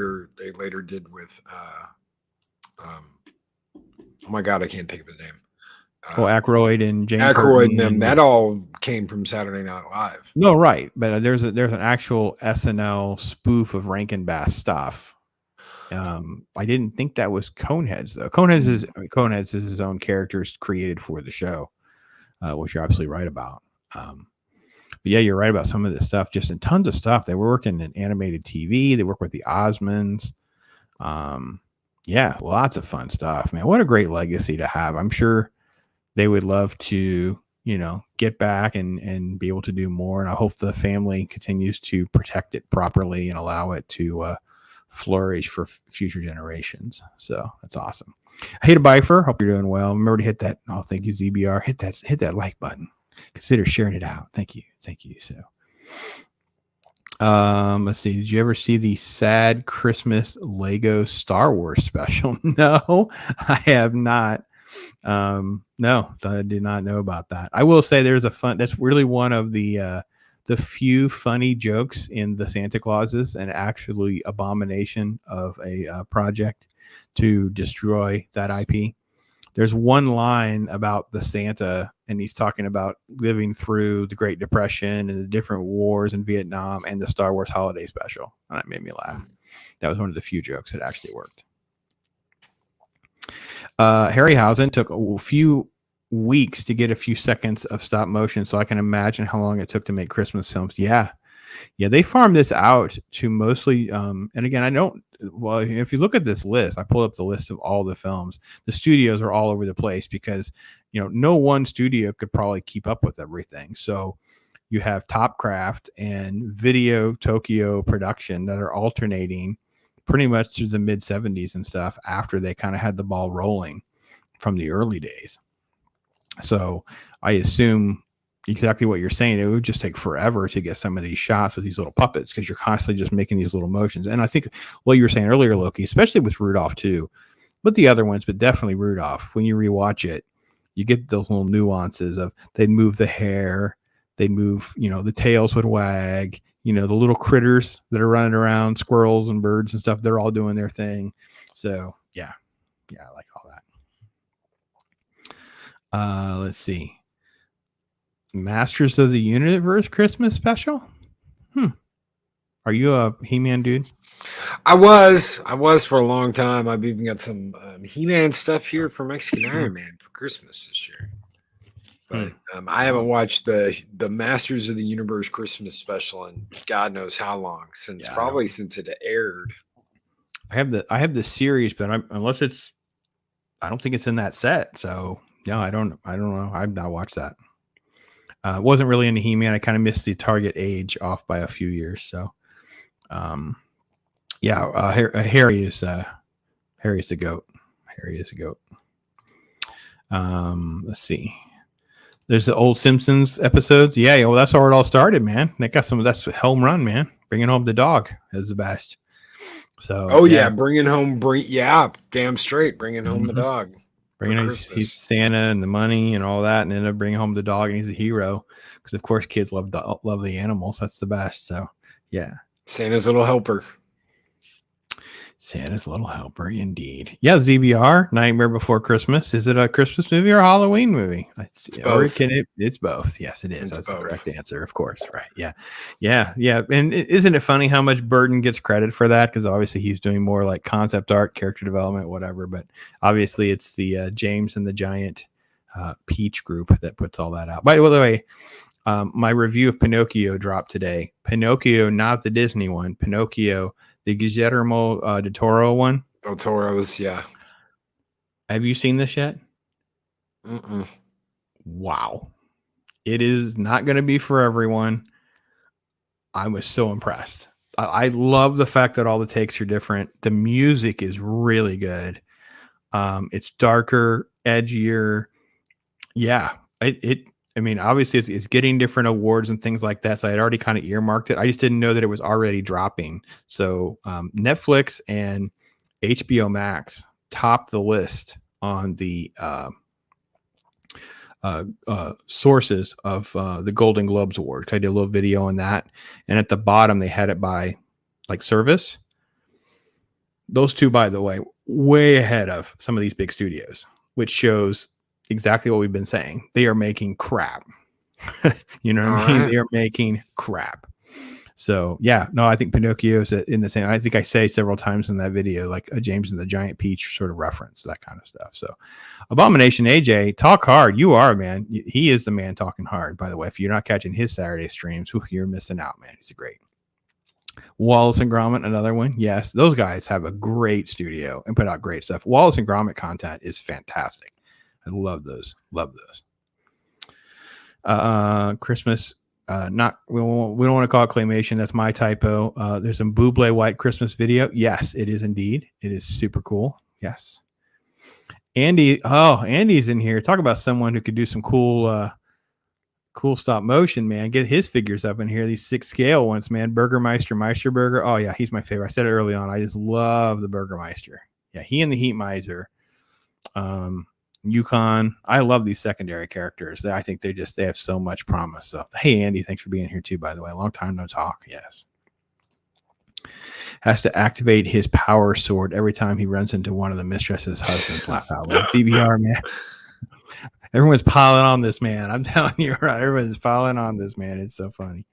later did with, oh my God, I can't think of his name. Aykroyd and James Aykroyd and them. That all came from Saturday Night Live. No, right, but there's an actual SNL spoof of Rankin Bass stuff. I didn't think that was Coneheads though. Coneheads is his own characters created for the show, which you're absolutely right about. But yeah, you're right about some of this stuff. Just in tons of stuff. They were working in animated TV. They work with the Osmonds. Yeah, lots of fun stuff, man. What a great legacy to have. I'm sure they would love to, get back and be able to do more. And I hope the family continues to protect it properly and allow it to flourish for future generations. So that's awesome. Hey to Byfer, hope you're doing well. Remember to hit that. Oh, thank you, ZBR. Hit that like button. Consider sharing it out. Thank you. So let's see. Did you ever see the Sad Christmas Lego Star Wars special? No, I have not. No, I did not know about that. I will say that's really one of the few funny jokes in the Santa Clauses, and actually abomination of a project to destroy that IP. There's one line about the Santa, and he's talking about living through the Great Depression and the different wars in Vietnam and the Star Wars holiday special. And that made me laugh. That was one of the few jokes that actually worked. Harryhausen took a few weeks to get a few seconds of stop motion, so I can imagine how long it took to make Christmas films. Yeah, they farmed this out to mostly, and again, if you look at this list, I pulled up the list of all the films. The studios are all over the place because, no one studio could probably keep up with everything. So you have Topcraft and Video Tokyo Production that are alternating pretty much through the mid 70s and stuff after they kind of had the ball rolling from the early days. So I assume exactly what you're saying. It would just take forever to get some of these shots with these little puppets because you're constantly just making these little motions. And I think what you were saying earlier, Loki, especially with Rudolph too, but the other ones, but definitely Rudolph, when you rewatch it, you get those little nuances of they'd move the hair, they'd move, the tails would wag, the little critters that are running around, squirrels and birds and stuff, they're all doing their thing. So yeah, I like all that. Let's see. Masters of the Universe Christmas special. Are you a He-Man dude? I was for a long time. I've even got some He-Man stuff here for Mexican Iron Man for Christmas this year. But I haven't watched the Masters of the Universe Christmas special in God knows how long, since it aired. I have the series, but unless it's, I don't think it's in that set. So yeah, I don't know. I've not watched that. Wasn't really into He-Man. I kind of missed the target age off by a few years. So, yeah, Harry is the goat. Harry is the goat. Let's see. There's the old Simpsons episodes. Yeah, well, that's where it all started, man. They got that's home run, man. Bringing home the dog is the best. So, bringing home, damn straight, bringing home the dog. Bringing he's Santa and the money and all that, and ended up bringing home the dog, and he's a hero because, of course, kids love the animals. That's the best. So, yeah, Santa's little helper. Santa's little helper, indeed. Yeah, ZBR, Nightmare Before Christmas. Is it a Christmas movie or a Halloween movie? It's both. It's both. Yes, it is. That's the correct answer, of course. Right. Yeah. And isn't it funny how much Burton gets credit for that? Because obviously he's doing more like concept art, character development, whatever. But obviously it's the James and the Giant Peach group that puts all that out. By the way, my review of Pinocchio dropped today. Pinocchio, not the Disney one. Pinocchio, the Guillermo del Toro one. Del Toro's, yeah. Have you seen this yet? Mm-mm. Wow. It is not going to be for everyone. I was so impressed. I love the fact that all the takes are different. The music is really good. It's darker, edgier. Yeah. I mean, obviously it's getting different awards and things like that. So I had already kind of earmarked it. I just didn't know that it was already dropping. So Netflix and HBO Max topped the list on the sources of the Golden Globes Award. I did a little video on that. And at the bottom, they had it by like service. Those two, by the way, way ahead of some of these big studios, which shows exactly what we've been saying. They are making crap. You know what I mean? Right. They are making crap. So yeah, no, I think Pinocchio is in the same. I think I say several times in that video, like a James and the Giant Peach sort of reference, that kind of stuff. So Abomination AJ, talk hard. You are, man. He is the man talking hard, by the way. If you're not catching his Saturday streams, you're missing out, man. He's a great. Wallace and Gromit, another one. Yes, those guys have a great studio and put out great stuff. Wallace and Gromit content is fantastic. I love those. Christmas. We don't want to call it claymation. That's my typo. There's some Buble White Christmas video. Yes, it is indeed. It is super cool. Yes. Andy's in here. Talk about someone who could do some cool stop motion, man. Get his figures up in here. These 6-scale ones, man. Burgermeister, Meisterburger. Oh yeah, he's my favorite. I said it early on. I just love the Burgermeister. Yeah, he and the Heat Miser. Yukon. I love these secondary characters. I think they have so much promise. So, hey, Andy, thanks for being here too, by the way. Long time no talk. Yes. Has to activate his power sword every time he runs into one of the mistress's husbands. CBR, man. Everyone's piling on this man. I'm telling you, right? Everyone's piling on this man. It's so funny.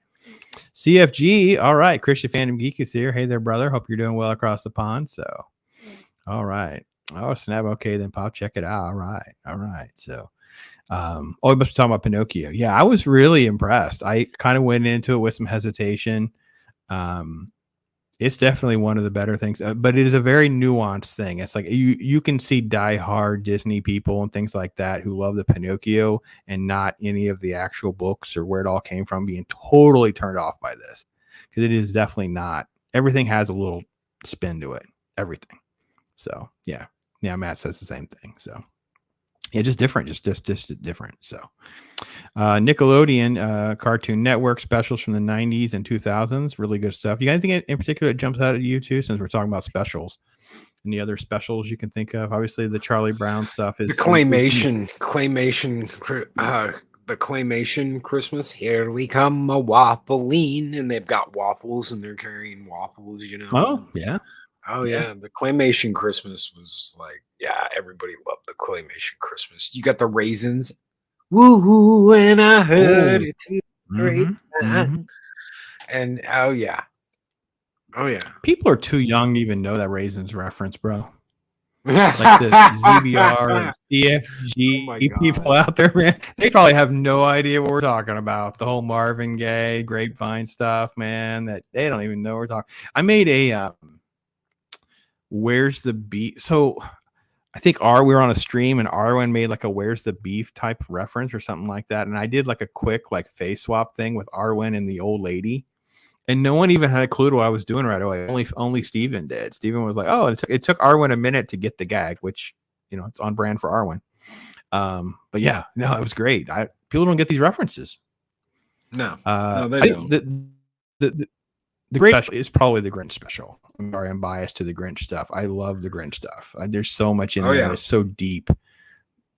CFG. All right. Christian Phantom Geek is here. Hey there, brother. Hope you're doing well across the pond. So, all right. Oh, snap. Okay, then Pop, check it out. All right. So, we must be talking about Pinocchio. Yeah, I was really impressed. I kind of went into it with some hesitation. It's definitely one of the better things, but it is a very nuanced thing. It's like you can see diehard Disney people and things like that who love the Pinocchio and not any of the actual books or where it all came from being totally turned off by this, because it is definitely not. Everything has a little spin to it. Everything. So yeah, Matt says the same thing. So yeah, just different, just different. So Nickelodeon Cartoon Network specials from the 90s and 2000s, really good stuff. You got anything in particular that jumps out at you too, since we're talking about specials? Any other specials you can think of? Obviously, the Charlie Brown stuff is the claymation, the claymation Christmas. Here we come a waffling, and they've got waffles and they're carrying waffles. You know. Oh yeah. Oh yeah, the claymation Christmas was like, yeah, everybody loved the claymation Christmas. You got the raisins, woo, and I heard it too, great, and oh yeah, people are too young to even know that raisins reference, bro. Like the ZBR and CFG people out there, man, they probably have no idea what we're talking about. The whole Marvin Gaye, Grapevine stuff, man, that they don't even know what we're talking. I made a Where's the beef? So I think we were on a stream and Arwen made like a "Where's the beef" type reference or something like that, and I did like a quick like face swap thing with Arwen and the old lady, and no one even had a clue what I was doing right away. Only Steven did. Steven was like, "Oh, it took Arwen a minute to get the gag," which it's on brand for Arwen. But yeah, no, it was great. People don't get these references. No, they don't. The great special is probably the Grinch special. I'm sorry, I'm biased to the Grinch stuff. I love the Grinch stuff. There's so much in there. Yeah. It's so deep.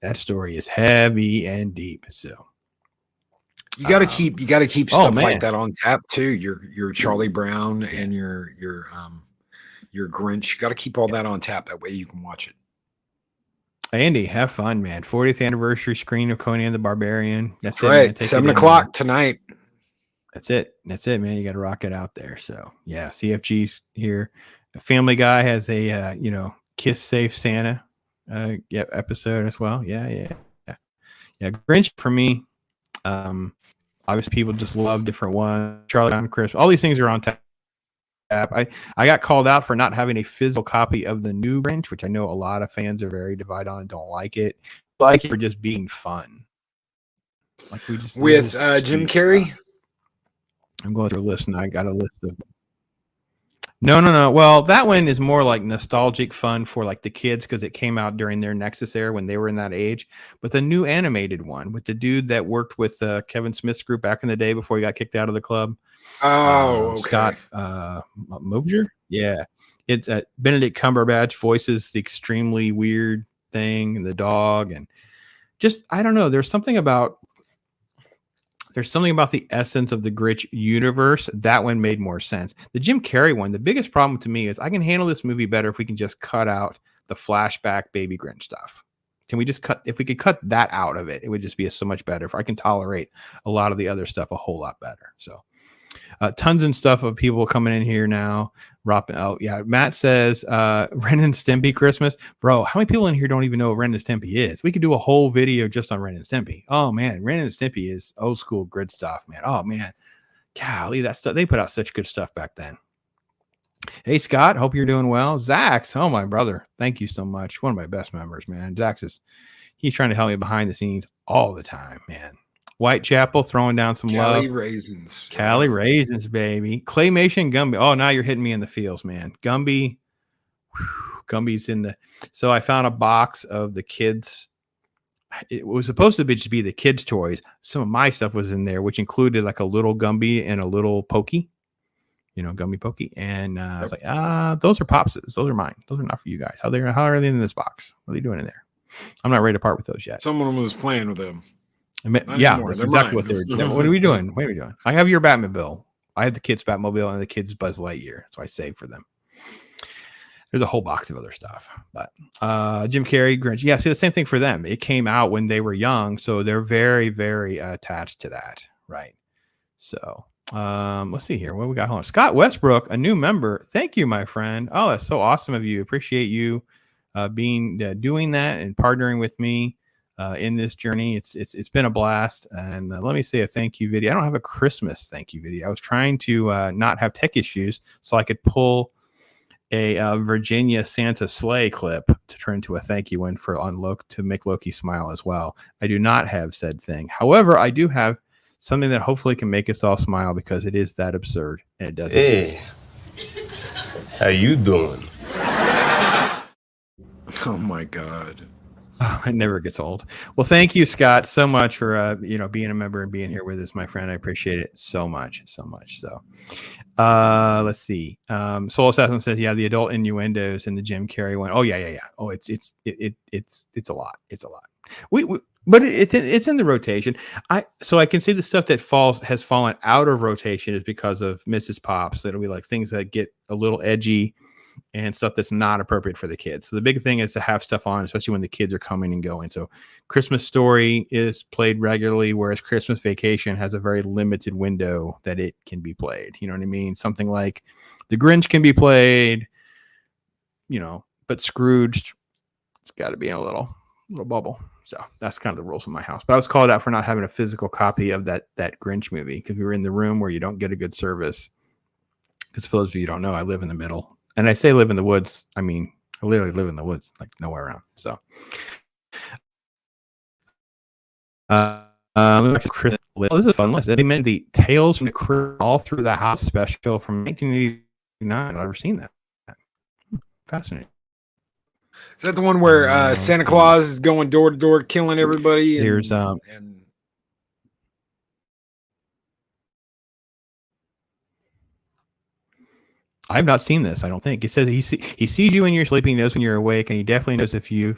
That story is heavy and deep. So you got to keep stuff like that on tap too. Your Charlie Brown and your Grinch. You got to keep all that on tap. That way you can watch it. Andy, have fun, man. 40th anniversary screening of Conan the Barbarian. That's right. 7 o'clock tonight. That's it, man. You got to rock it out there. So yeah, CFG's here. Family Guy has a Kiss Safe Santa episode as well. Yeah. Grinch for me. Obviously people just love different ones. Charlie on Chris. All these things are on tap. I got called out for not having a physical copy of the new Grinch, which I know a lot of fans are very divided on and don't like it. I like it for just being fun. Like we just with Jim Carrey. I'm going through a list and I got a list of. No. Well, that one is more like nostalgic fun for like the kids because it came out during their Nexus era when they were in that age. But the new animated one with the dude that worked with Kevin Smith's group back in the day before he got kicked out of the club. Oh, okay. Scott Moser. Yeah, it's Benedict Cumberbatch voices the extremely weird thing and the dog and just I don't know. There's something about the essence of the Grinch universe. That one made more sense. The Jim Carrey one, the biggest problem to me is I can handle this movie better if we can just cut out the flashback baby Grinch stuff. Can we just if we could cut that out of it, it would just be so much better. If I can tolerate a lot of the other stuff a whole lot better. So tons and stuff of people coming in here now. Oh yeah, Matt says Ren and Stimpy Christmas. Bro, how many people in here don't even know what Ren and Stimpy is? We could do a whole video just on Ren and Stimpy. Oh man, Ren and Stimpy is old school grid stuff, man. Oh man, golly, that stuff, they put out such good stuff back then. Hey Scott, hope you're doing well. Zax, oh my brother, thank you so much. One of my best members, man. Zax he's trying to help me behind the scenes all the time, man. Whitechapel throwing down some love. Cali raisins, baby. Claymation Gumby. Oh, now you're hitting me in the feels, man. Gumby's in the. So I found a box of the kids. It was supposed to just be the kids' toys. Some of my stuff was in there, which included like a little Gumby and a little Pokey. Gumby Pokey. And I was like, those are Popses. Those are mine. Those are not for you guys. How are they in this box? What are they doing in there? I'm not ready to part with those yet. Someone was playing with them. Yeah, that's exactly what they're doing. What are we doing? What are we doing? I have your Batmobile. I have the kids' Batmobile and the kids' Buzz Lightyear, so I saved for them. There's a whole box of other stuff, but Jim Carrey, Grinch. Yeah, see the same thing for them. It came out when they were young, so they're very, very attached to that, right? So let's see here. What we got? Hold on. Scott Westbrook, a new member. Thank you, my friend. Oh, that's so awesome of you. Appreciate you doing that and partnering with me. In this journey, it's been a blast, and let me say a thank you video. I don't have a Christmas thank you video. I was trying to not have tech issues, so I could pull a Virginia Santa sleigh clip to turn into a thank you one to make Loki smile as well. I do not have said thing. However, I do have something that hopefully can make us all smile because it is that absurd and it does. Hey, how you doing? Oh my God. Oh, it never gets old. Well, thank you, Scott, so much for being a member and being here with us, my friend. I appreciate it so much. So let's see. Soul Assassin says, yeah, the adult innuendos and the Jim Carrey one. Oh yeah. Oh, it's a lot. It's a lot. But it's in the rotation. So I can see the stuff that has fallen out of rotation is because of Mrs. Pops. It'll be like things that get a little edgy and stuff that's not appropriate for the kids. So the big thing is to have stuff on, especially when the kids are coming and going. So Christmas Story is played regularly, whereas Christmas Vacation has a very limited window that it can be played. You know what I mean? Something like The Grinch can be played, but Scrooge, it's got to be in a little bubble. So that's kind of the rules in my house. But I was called out for not having a physical copy of that Grinch movie because we were in the room where you don't get a good service. Because for those of you who don't know, I live in the middle And I say live in the woods. I mean, I literally live in the woods, like nowhere around. So, oh, this is a fun list. They meant the Tales from the Crypt All Through the House special from 1989. I've never seen that. Fascinating. Is that the one where let's Santa see. Claus is going door to door killing everybody? There's and I've not seen this. I don't think it says he sees you when you're sleeping, knows when you're awake, and he definitely knows if you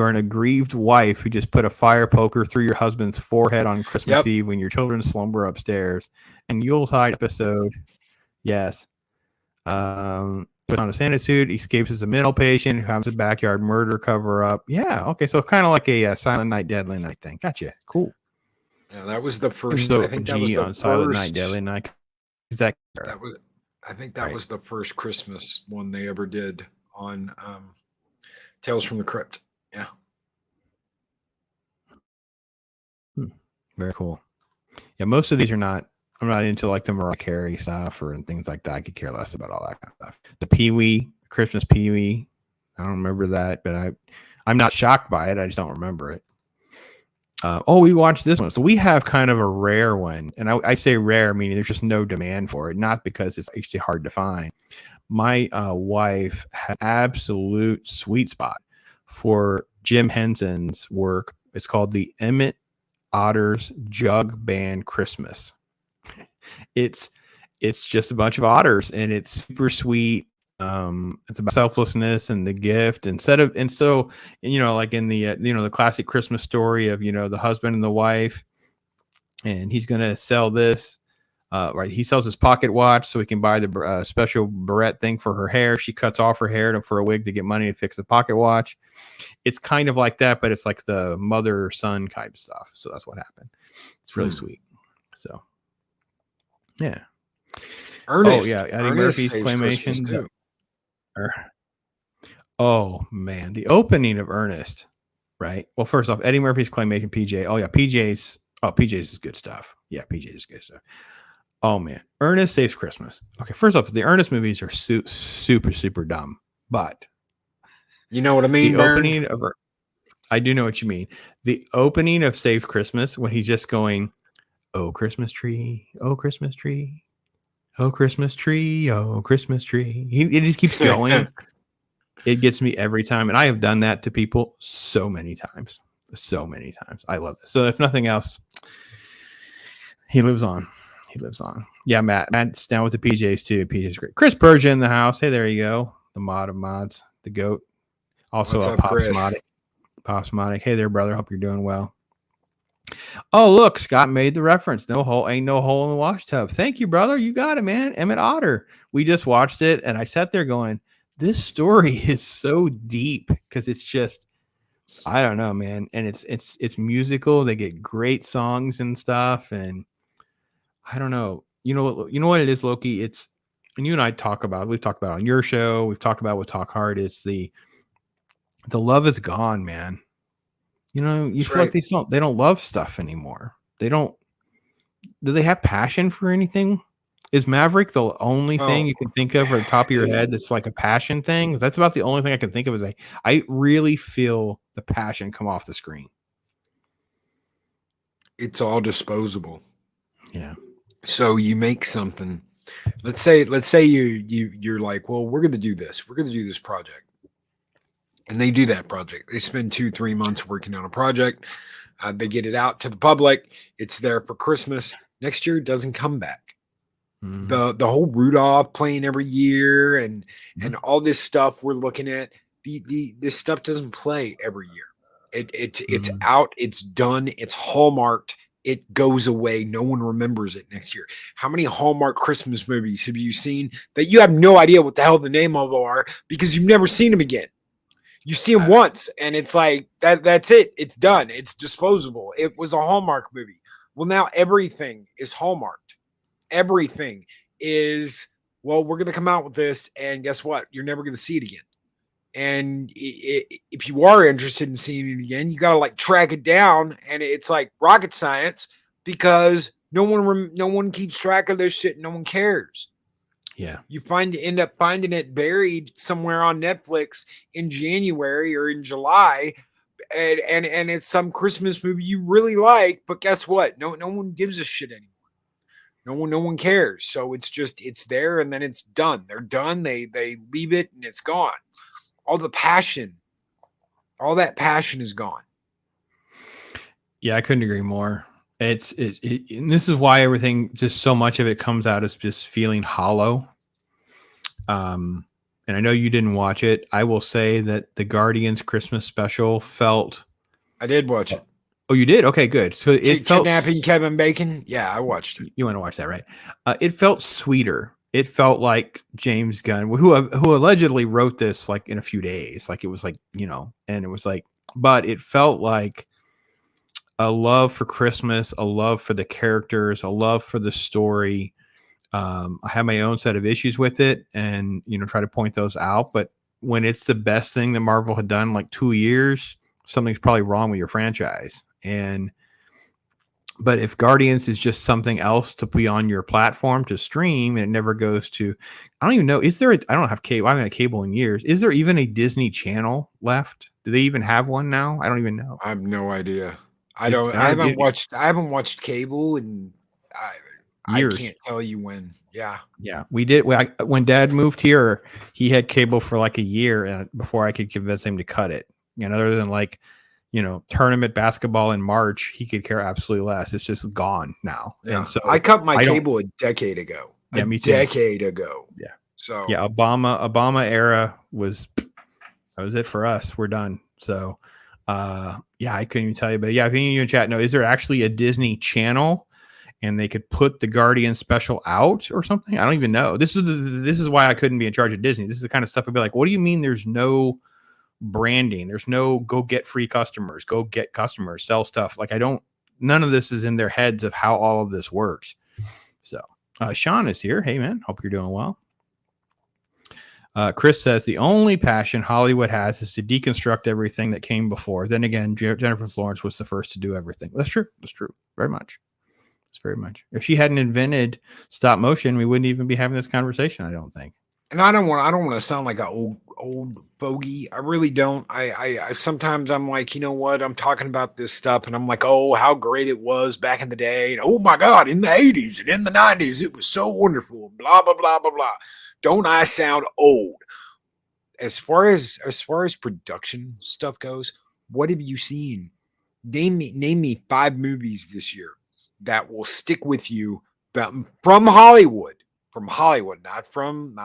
are an aggrieved wife who just put a fire poker through your husband's forehead on Christmas Eve when your children slumber upstairs. And Yuletide episode, yes. Puts on a Santa suit, escapes as a mental patient who has a backyard murder cover up. Yeah, okay, so kind of like a Silent Night, Deadly Night thing. Gotcha. Cool. yeah, that was the first. So I think that was the on first. Silent Night, Deadly Night. Is that was. I think that was the first Christmas one they ever did on Tales from the Crypt. Yeah. Very cool. Yeah, most of these are not. I'm not into like the Mariah Carey stuff and things like that. I could care less about all that kind of stuff. The Pee-wee, Christmas Pee-wee. I don't remember that, but I'm not shocked by it. I just don't remember it. We watched this one. So we have kind of a rare one. And I say rare, meaning there's just no demand for it. Not because it's actually hard to find. My wife had absolute sweet spot for Jim Henson's work. It's called the Emmett Otters Jug Band Christmas. It's just a bunch of otters, and it's super sweet. It's about selflessness and the gift and so like in the the classic Christmas story of the husband and the wife, and he's gonna sell this. Right, he sells his pocket watch so he can buy the special barrette thing for her hair. She cuts off her hair for a wig to get money to fix the pocket watch. It's kind of like that, but it's like the mother-son kind of stuff. So that's what happened. It's really sweet. So, yeah. Ernest. Oh, yeah. Eddie Ernest Murphy's saves claymation. Christmas, too. Oh, man. The opening of Ernest, right? Well, first off, Eddie Murphy's claymation, PJ. Oh, yeah. PJ's is good stuff. Yeah, PJ is good stuff. Oh, man. Ernest Saves Christmas. Okay, first off, the Ernest movies are super, super dumb. But you know what I mean, the opening of I do know what you mean. The opening of Save Christmas, when he's just going, oh, Christmas tree, oh, Christmas tree, oh, Christmas tree, oh, Christmas tree. It just keeps going. It gets me every time. And I have done that to people so many times. So many times. I love this. So if nothing else, he lives on. He lives on. Yeah, Matt's down with the PJs too. PJ's great. Chris Bergia in the house. Hey, there you go. The mod of mods. The GOAT. Also What's a up, Chris? Popsmotic. Hey there, brother. Hope you're doing well. Oh, look, Scott made the reference. Ain't no hole in the wash tub. Thank you, brother. You got it, man. Emmett Otter. We just watched it, and I sat there going, this story is so deep because it's just, I don't know, man. And it's musical. They get great songs and stuff, and I don't know. You know what it is, Loki? It's, and you and I we've talked about it on your show. We've talked about with Talk Hard. It's the love is gone, man. You feel like they don't love stuff anymore. Do they have passion for anything? Is Maverick the only thing you can think of at the top of your head that's like a passion thing? That's about the only thing I can think of. Is I really feel the passion come off the screen. It's all disposable. Yeah. So you make something. Let's say you're like, well, we're gonna do this. We're gonna do this project. And they do that project. They spend 2-3 months working on a project. They get it out to the public. It's there for Christmas. Next year, it doesn't come back. Mm-hmm. The whole Rudolph playing every year and all this stuff we're looking at. This stuff doesn't play every year. It's out. It's done. It's hallmarked. It goes away. No one remembers it next year. How many Hallmark Christmas movies have you seen that you have no idea what the hell the name of are because you've never seen them again? You see them once, and it's like that's it. It's done. It's disposable. It was a Hallmark movie. Well, now everything is Hallmarked. Everything is, well, we're going to come out with this, and guess what? You're never going to see it again. And if you are interested in seeing it again, you got to like track it down, and it's like rocket science because no one keeps track of this shit. No one cares. Yeah. You end up finding it buried somewhere on Netflix in January or in July, and it's some Christmas movie you really like, but guess what? No one gives a shit anymore. No one cares. So it's there and then it's done. They're done. They leave it and it's gone. All the passion, all that passion is gone. Yeah, I couldn't agree more. And this is why everything, just so much of it comes out as just feeling hollow. And I know you didn't watch it. I will say that the Guardians Christmas special felt. I did watch it. Oh, you did? Okay, good. So it felt kidnapping Kevin Bacon. Yeah, I watched it. You want to watch that, right? It felt sweeter. It felt like James Gunn, who allegedly wrote this like in a few days. Like it was like, and it was like, but it felt like a love for Christmas, a love for the characters, a love for the story. I have my own set of issues with it and, try to point those out. But when it's the best thing that Marvel had done in like 2 years, something's probably wrong with your franchise. But if Guardians is just something else to be on your platform to stream and it never goes to, I don't even know, I don't have cable. I haven't had cable in years. Is there even a Disney Channel left? Do they even have one now? I don't even know. I have no idea. I haven't watched cable in years. I can't tell you when. Yeah. Yeah. We did. When Dad moved here, he had cable for like a year before I could convince him to cut it. Other than like, tournament basketball in March, he could care absolutely less. It's just gone now. Yeah. And so I cut my cable a decade ago. Yeah, me too. Decade ago. Yeah. So yeah, Obama era that was it for us. We're done. So yeah, I couldn't even tell you, but yeah, if any of you in chat know, is there actually a Disney Channel and they could put the Guardian special out or something? I don't even know. This is why I couldn't be in charge of Disney. This is the kind of stuff I'd be like, what do you mean there's no branding? There's no go get free customers, go get customers, sell stuff. Like none of this is in their heads of how all of this works. So Sean is here. Hey man, hope you're doing well. Chris says the only passion Hollywood has is to deconstruct everything that came before. Then again, Jennifer Lawrence was the first to do everything. That's true. That's true. Very much. It's very much. If she hadn't invented stop motion, we wouldn't even be having this conversation, I don't think. And I don't want to sound like an old fogey. I really don't. I sometimes I'm like, you know what? I'm talking about this stuff and I'm like, oh, how great it was back in the day. And oh my God, in the 80s and in the 90s, it was so wonderful. Blah, blah, blah, blah, blah. Don't I sound old? As far as production stuff goes, what have you seen? Name me 5 movies this year that will stick with you from Hollywood. From Hollywood, not doing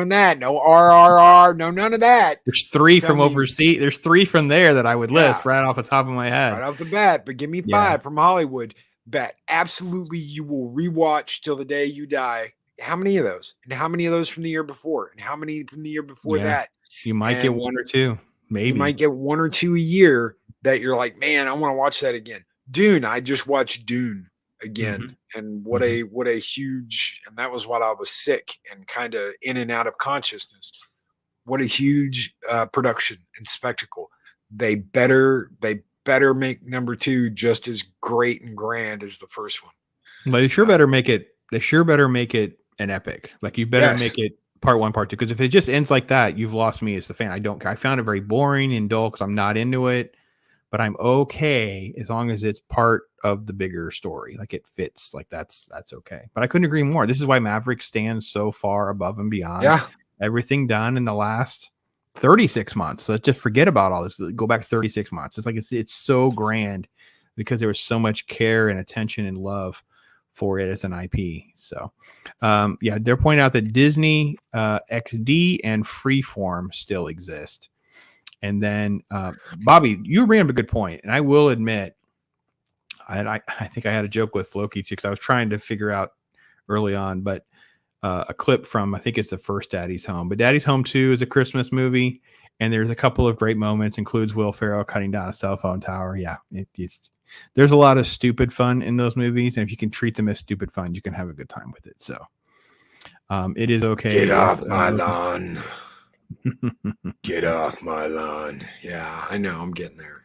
that. No RRR, no none of that. There's 3 from overseas. There's 3 from there that I would list right off the top of my head. Right off the bat, but give me 5 from Hollywood that absolutely you will rewatch till the day you die. How many of those? And how many of those from the year before? And how many from the year before that? You might get 1 or 2. Maybe. You might get 1 or 2 a year that you're like, man, I want to watch that again. Dune. I just watched Dune again. And what a huge, and that was while I was sick and kind of in and out of consciousness. What a huge production and spectacle. They better make number 2 just as great and grand as the first one. Well, they sure better make it an epic. Like you better make it part 1, part 2. Because if it just ends like that, you've lost me as the fan. I found it very boring and dull because I'm not into it. But I'm okay as long as it's part of the bigger story. Like it fits. Like that's okay. But I couldn't agree more. This is why Maverick stands so far above and beyond everything done in the last 36 months. So just forget about all this. Go back 36 months. It's like it's so grand because there was so much care and attention and love for it as an IP. So they're pointing out that Disney XD and Freeform still exist. And then, Bobby, you bring up a good point, and I will admit, I think I had a joke with Loki too because I was trying to figure out early on, but a clip from I think it's the first Daddy's Home, but Daddy's Home 2 is a Christmas movie, and there's a couple of great moments. Includes Will Ferrell cutting down a cell phone tower. Yeah, there's a lot of stupid fun in those movies, and if you can treat them as stupid fun, you can have a good time with it. So, it is okay. Get off my lawn. Get off my lawn. Yeah, I know. I'm getting there.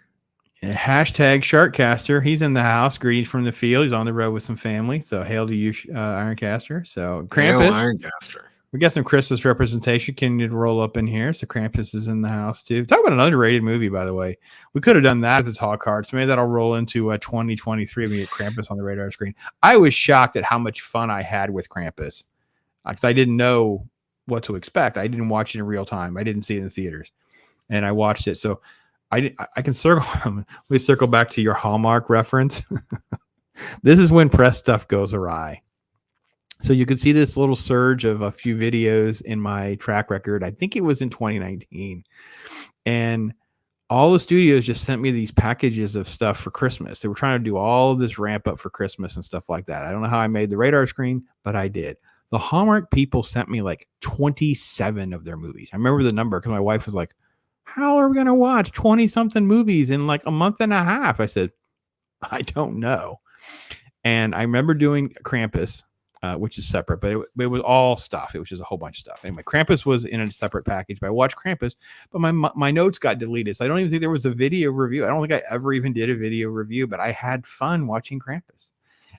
Hashtag Sharkcaster. He's in the house. Greetings from the field. He's on the road with some family. So hail to you, Ironcaster. So Krampus. Ironcaster. We got some Christmas representation. Can you roll up in here? So Krampus is in the house too. Talk about an underrated movie, by the way. We could have done that as a talk card. So maybe that'll roll into 2023 when we get Krampus on the radar screen. I was shocked at how much fun I had with Krampus because I didn't know what to expect. I didn't watch it in real time. I didn't see it in the theaters, and I watched it. So I can circle. We circle back to your Hallmark reference. This is when press stuff goes awry. So you could see this little surge of a few videos in my track record. I think it was in 2019. And all the studios just sent me these packages of stuff for Christmas. They were trying to do all of this ramp up for Christmas and stuff like that. I don't know how I made the radar screen, but I did. The Hallmark people sent me like 27 of their movies. I remember the number because my wife was like, how are we going to watch 20 something movies in like a month and a half? I said, I don't know. And I remember doing Krampus. Which is separate, but it was all stuff. It was just a whole bunch of stuff. Anyway, Krampus was in a separate package, but I watched Krampus, but my notes got deleted. So I don't even think there was a video review. I don't think I ever even did a video review, but I had fun watching Krampus.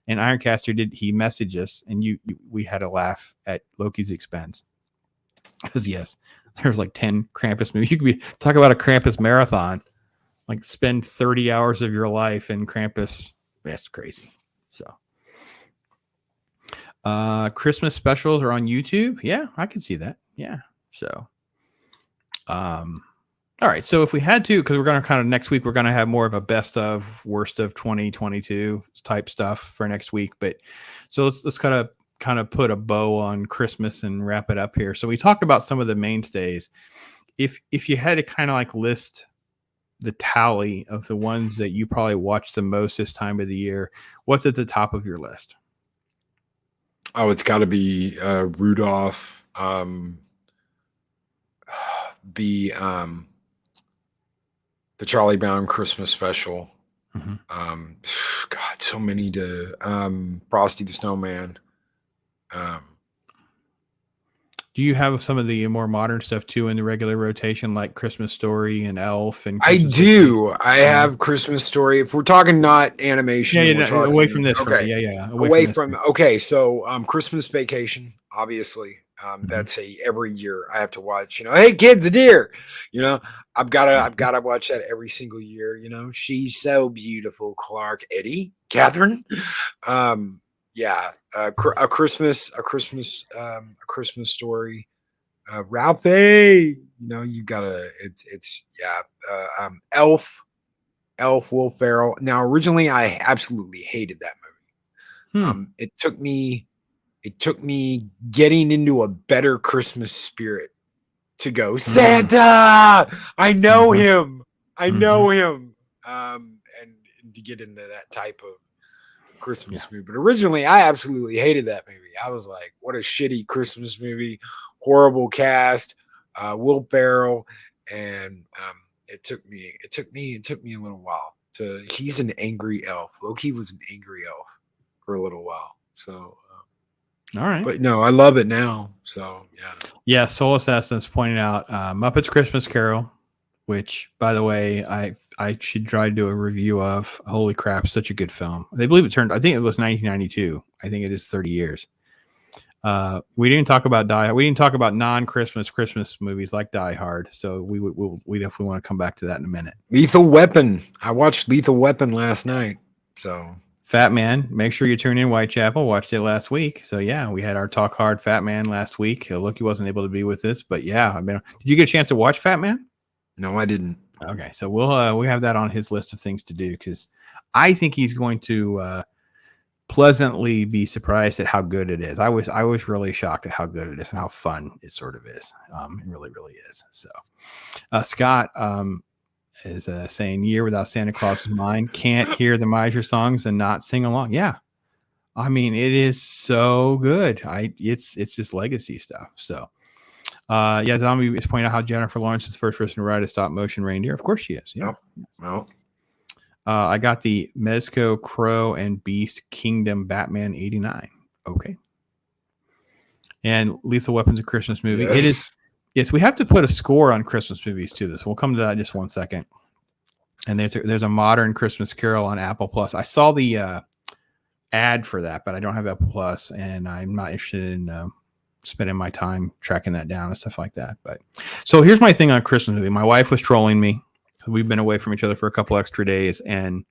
And Ironcaster he messaged us, and we had a laugh at Loki's expense. Because yes, there's like 10 Krampus movies. You could talk about a Krampus marathon, like spend 30 hours of your life in Krampus. That's crazy. So. Christmas specials are on YouTube. Yeah, I can see that. Yeah. So, all right. So if we had to, because we're going to kind of next week, we're going to have more of a best of worst of 2022 type stuff for next week. But so let's kind of put a bow on Christmas and wrap it up here. So we talked about some of the mainstays. If you had to kind of like list the tally of the ones that you probably watch the most this time of the year, what's at the top of your list? Oh, it's got to be Rudolph. The Charlie Brown Christmas special. Mm-hmm. God, so many to Frosty the Snowman. Do you have some of the more modern stuff too in the regular rotation, like Christmas Story and Elf? And I do. I have Christmas Story. If we're talking not animation, we're talking, away from this. Okay, away from. Okay, so Christmas Vacation, obviously. That's every year I have to watch. Hey kids, a deer. I've gotta watch that every single year. She's so beautiful, Clark, Eddie, Catherine. A Christmas Story. Ralphie, you gotta. Elf, Will Ferrell. Now, originally, I absolutely hated that movie. It took me getting into a better Christmas spirit to go, Santa, I know him. And to get into that type of Christmas movie. But originally, I absolutely hated that movie. I was like, what a shitty Christmas movie. Horrible cast, Will Ferrell. And it took me a little while he's an angry elf. Loki was an angry elf for a little while. So all right. But no, I love it now. So yeah. Soul Assassins pointed out Muppets Christmas Carol, which, by the way, I should try to do a review of. Holy crap, such a good film. They believe it turned. I think it was 1992. I think it is 30 years. We didn't talk about We didn't talk about non-Christmas Christmas movies like Die Hard. So we definitely want to come back to that in a minute. Lethal Weapon. I watched Lethal Weapon last night. So. Fat Man, make sure you tune in Whitechapel. Watched it last week. So yeah, we had our Talk Hard Fat Man last week. Loki wasn't able to be with us, but yeah, did you get a chance to watch Fat Man? No, I didn't. Okay, so we have that on his list of things to do because I think he's going to pleasantly be surprised at how good it is. I was really shocked at how good it is and how fun it sort of is. It really, really is. So Scott is saying Year Without Santa Claus's Mind. Can't hear the Miser songs and not sing along. Yeah, I mean it is so good. It's just legacy stuff. So. Zombie is pointing out how Jennifer Lawrence is the first person to ride a stop motion reindeer. Of course she is. Yeah. Well, I got the Mezco Crow and Beast Kingdom Batman 89. Okay. And Lethal Weapon's a Christmas movie. Yes. It is. Yes, we have to put a score on Christmas movies to this. We'll come to that in just one second. And there's a modern Christmas Carol on Apple Plus. I saw the ad for that, but I don't have Apple Plus, and I'm not interested in spending my time tracking that down and stuff like that. But so here's my thing on Christmas movie. My wife was trolling me. We've been away from each other for a couple extra days, and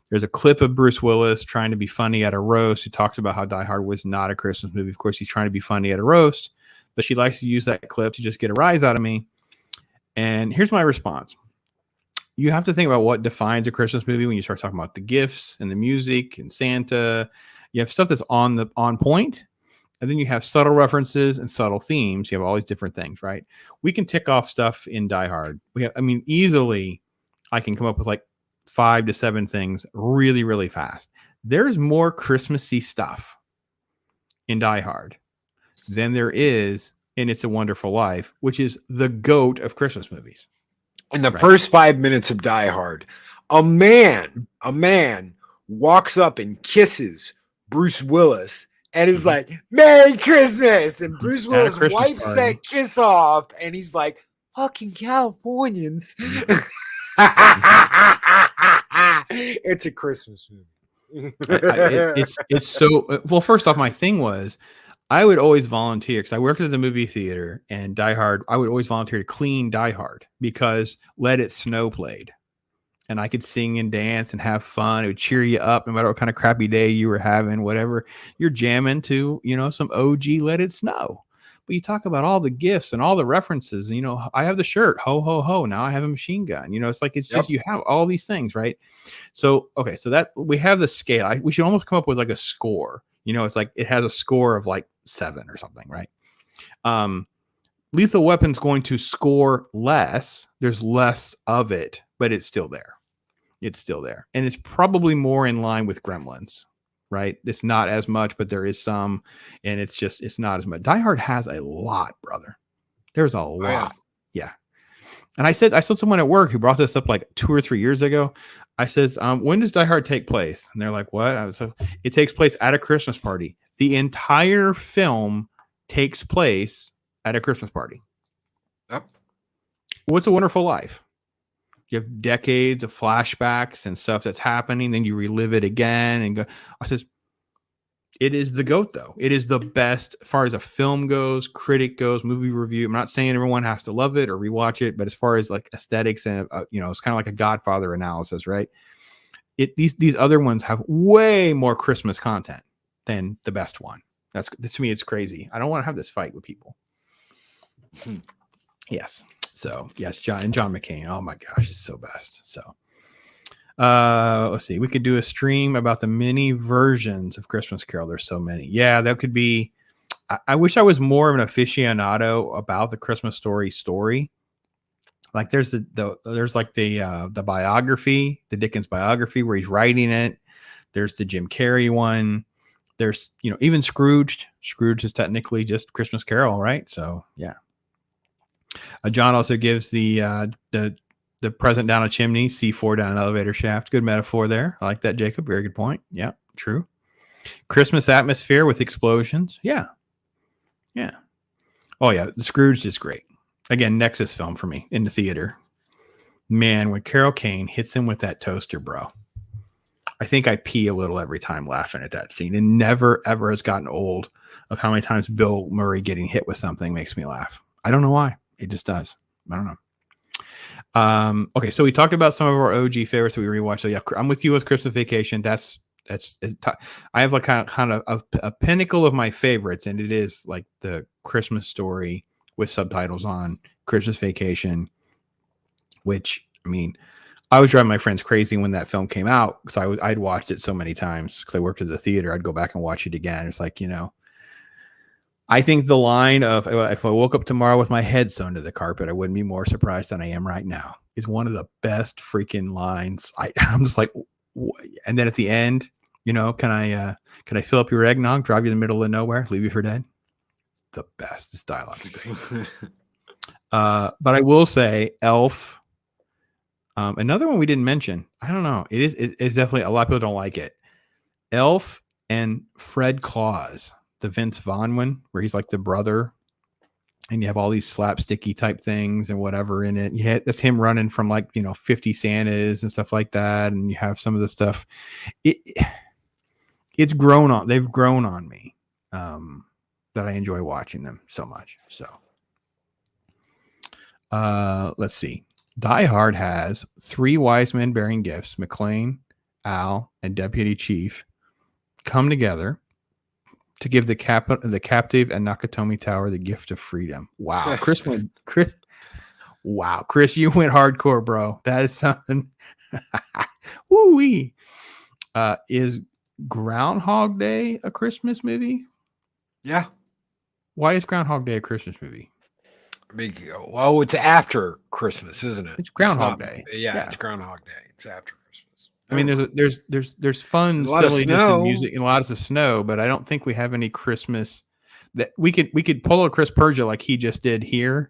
there's a clip of Bruce Willis trying to be funny at a roast. He talks about how Die Hard was not a Christmas movie. Of course, he's trying to be funny at a roast, but she likes to use that clip to just get a rise out of me. And here's my response. You have to think about what defines a Christmas movie when you start talking about the gifts and the music and Santa. You have stuff that's on point, and then you have subtle references and subtle themes. You have all these different things, right? We can tick off stuff in Die Hard. Easily I can come up with like 5 to 7 things really, really fast. There's more Christmassy stuff in Die Hard than there is in It's a Wonderful Life, which is the GOAT of Christmas movies. In the first 5 minutes of Die Hard, a man walks up and kisses Bruce Willis and is like, "Merry Christmas!" And Bruce Willis wipes that kiss off, and he's like, "Fucking Californians." It's a Christmas movie. It's so well. First off, my thing was I would always volunteer because I worked at the movie theater, and Die Hard, I would always volunteer to clean Die Hard because Let It Snow played. And I could sing and dance and have fun. It would cheer you up no matter what kind of crappy day you were having, whatever. You're jamming to, some OG Let It Snow. But you talk about all the gifts and all the references. I have the shirt, ho, ho, ho. Now I have a machine gun. It's just you have all these things, right? So, okay, so that we have the scale. We should almost come up with like a score. It's like it has a score of like 7 or something, right? Lethal Weapon's going to score less. There's less of it, but it's still there. It's still there. And it's probably more in line with Gremlins, right? It's not as much, but there is some, and it's not as much. Die Hard has a lot, brother. There's a lot. Yeah. And I said someone at work who brought this up like 2 or 3 years ago. I said, when does Die Hard take place? And they're like, what? It takes place at a Christmas party. The entire film takes place at a Christmas party. Yep. What's a Wonderful Life? You have decades of flashbacks and stuff that's happening. Then you relive it again and go. I says, it is the GOAT, though. It is the best as far as a film goes, critic goes, movie review. I'm not saying everyone has to love it or rewatch it, but as far as like aesthetics and it's kind of like a Godfather analysis, right? These other ones have way more Christmas content than the best one. That's to me, it's crazy. I don't want to have this fight with people. Yes. So yes, John McCain. Oh my gosh, it's so best. So let's see. We could do a stream about the many versions of Christmas Carol. There's so many. Yeah, that could be. I wish I was more of an aficionado about the Christmas story. Like there's the biography, the Dickens biography where he's writing it. There's the Jim Carrey one. There's even Scrooge. Scrooge is technically just Christmas Carol, right? So yeah. John also gives the present down a chimney, C4 down an elevator shaft. Good metaphor there. I like that, Jacob. Very good point. Yeah, true. Christmas atmosphere with explosions. Yeah. Oh yeah, the Scrooge is great. Again, Nexus film for me in the theater. Man, when Carol Kane hits him with that toaster, bro. I think I pee a little every time laughing at that scene. And never, ever has gotten old of how many times Bill Murray getting hit with something makes me laugh. I don't know why. It just does. I don't know. Okay, so we talked about some of our OG favorites that we rewatched. So yeah, I'm with you with Christmas Vacation. That's I have like kind of a pinnacle of my favorites, and it is like the Christmas Story with subtitles on, Christmas Vacation, which I was driving my friends crazy when that film came out because I'd watched it so many times because I worked at the theater. I'd go back and watch it again. It's like, I think the line of if I woke up tomorrow with my head sewn to the carpet, I wouldn't be more surprised than I am right now is one of the best freaking lines. I'm just like, and then at the end, can I fill up your eggnog, drive you in the middle of nowhere, leave you for dead? The best. This dialogue is great. But I will say Elf. Another one we didn't mention. I don't know. It's definitely a lot of people don't like it. Elf and Fred Claus, the Vince Vaughn one, where he's like the brother and you have all these slapsticky type things and whatever in it. That's him running from like 50 Santas and stuff like that, and you have some of the stuff. It's grown on. They've grown on me. That I enjoy watching them so much. So, let's see. Die Hard has 3 wise men bearing gifts: McLean, Al, and Deputy Chief come together to give the captive and Nakatomi Tower the gift of freedom. Wow, Chris, you went hardcore, bro. That is something. Woo-wee. Is Groundhog Day a Christmas movie? Yeah. Why is Groundhog Day a Christmas movie? Well, it's after Christmas, isn't it? It's Groundhog Day. Yeah, it's Groundhog Day. It's after Christmas. I mean, there's fun silliness and music and lots of snow, but I don't think we have any Christmas that we could pull a Chris Persia like he just did here,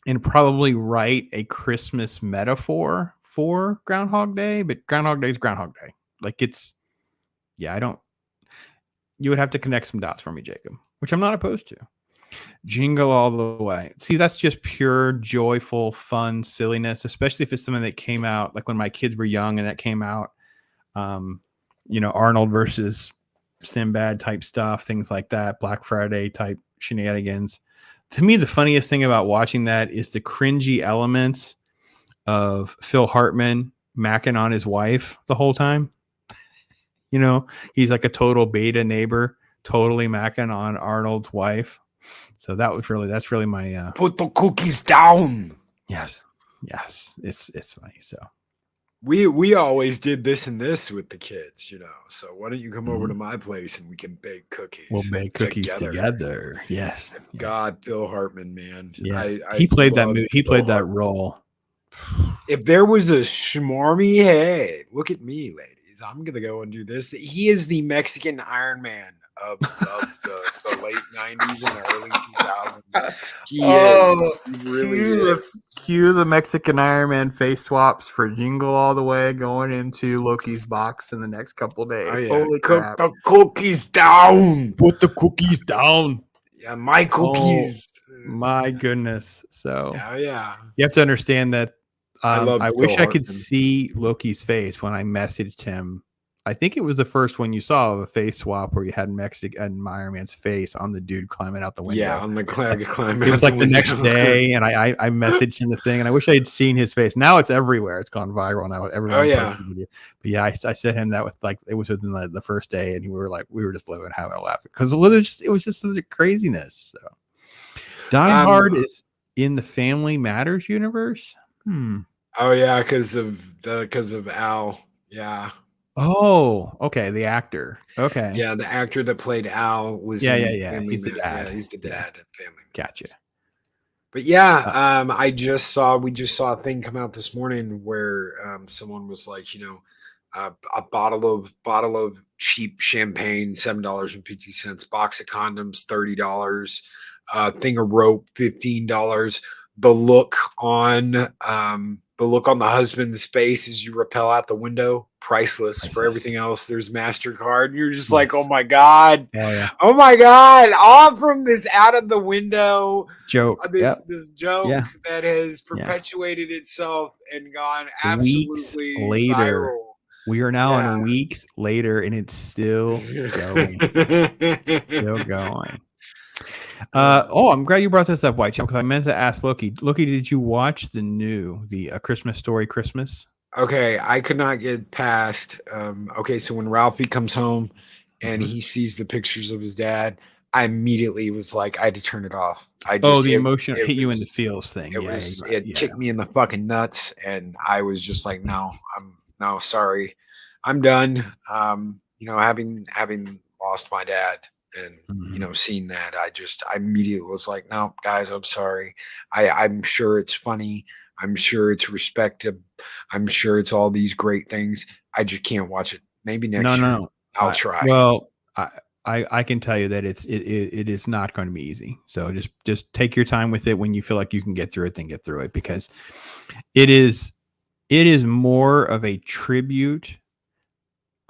and probably write a Christmas metaphor for Groundhog Day. But Groundhog Day is Groundhog Day. Like I don't. You would have to connect some dots for me, Jacob, which I'm not opposed to. Jingle All the Way. See, that's just pure, joyful, fun silliness, especially if it's something that came out like when my kids were young and that came out. Arnold versus Sinbad type stuff, things like that, Black Friday type shenanigans. To me, the funniest thing about watching that is the cringy elements of Phil Hartman macking on his wife the whole time. He's like a total beta neighbor, totally macking on Arnold's wife. So that's really my put the cookies down. Yes. It's funny. So we always did this and this with the kids, So why don't you come over to my place and we can bake cookies? We'll bake cookies together. Yes. God, Phil Hartman, man. Yes. He played that movie. He played that role. If there was a schmarmy head, look at me, ladies. I'm gonna go and do this. He is the Mexican Iron Man of the late 90s and the early 2000s. He really is. Cue the Mexican Iron Man face swaps for Jingle All the Way going into Loki's box in the next couple days. Oh, yeah. Holy crap. Put the cookies down. Put the cookies down. Yeah, my cookies. My goodness. So yeah. You have to understand that I wish I could Hartman. see Loki's face when I messaged him. I think it was the first one you saw of a face swap where you had Iron Man's face on the dude climbing out the window. Yeah, on the climbing. It was like the next day, and I messaged him the thing, and I wish I had seen his face. Now it's everywhere. It's gone viral now. Everyone. But yeah, I sent him that with it was within the first day, and we were just living, having a laugh because it was just such a craziness. So, Die Hard is in the Family Matters universe. Oh yeah, because of Al. Yeah. Oh, okay. The actor. Okay. Yeah, the actor that played Al was. Yeah. He's the dad. Yeah, he's the dad in Family. Gotcha. But yeah, we just saw a thing come out this morning where someone was like, a bottle of cheap champagne, $7.50, box of condoms, $30, thing of rope, $15. The look on the husband's face as you rappel out the window, priceless. For everything else, there's MasterCard. And you're just like, oh my God. Yeah. Oh my God. All from this out of the window joke. This joke that has perpetuated itself and gone absolutely viral. We are now on weeks later and it's still going. Still going. I'm glad you brought this up, White Champ, because I meant to ask Loki. Loki, did you watch the A Christmas Story Christmas? Okay, I could not get past. So when Ralphie comes home and he sees the pictures of his dad, I immediately was like, I had to turn it off. The emotion hit you in the feels thing. It kicked me in the fucking nuts, and I was just like, no, sorry, I'm done. Having lost my dad. And seeing that, I immediately was like, no, guys, I'm sorry. I'm sure it's funny. I'm sure it's respected. I'm sure it's all these great things. I just can't watch it. Maybe next year. No. I'll try. Well, I can tell you that it is not going to be easy. So just take your time with it. When you feel like you can get through it, then get through it, because it is more of a tribute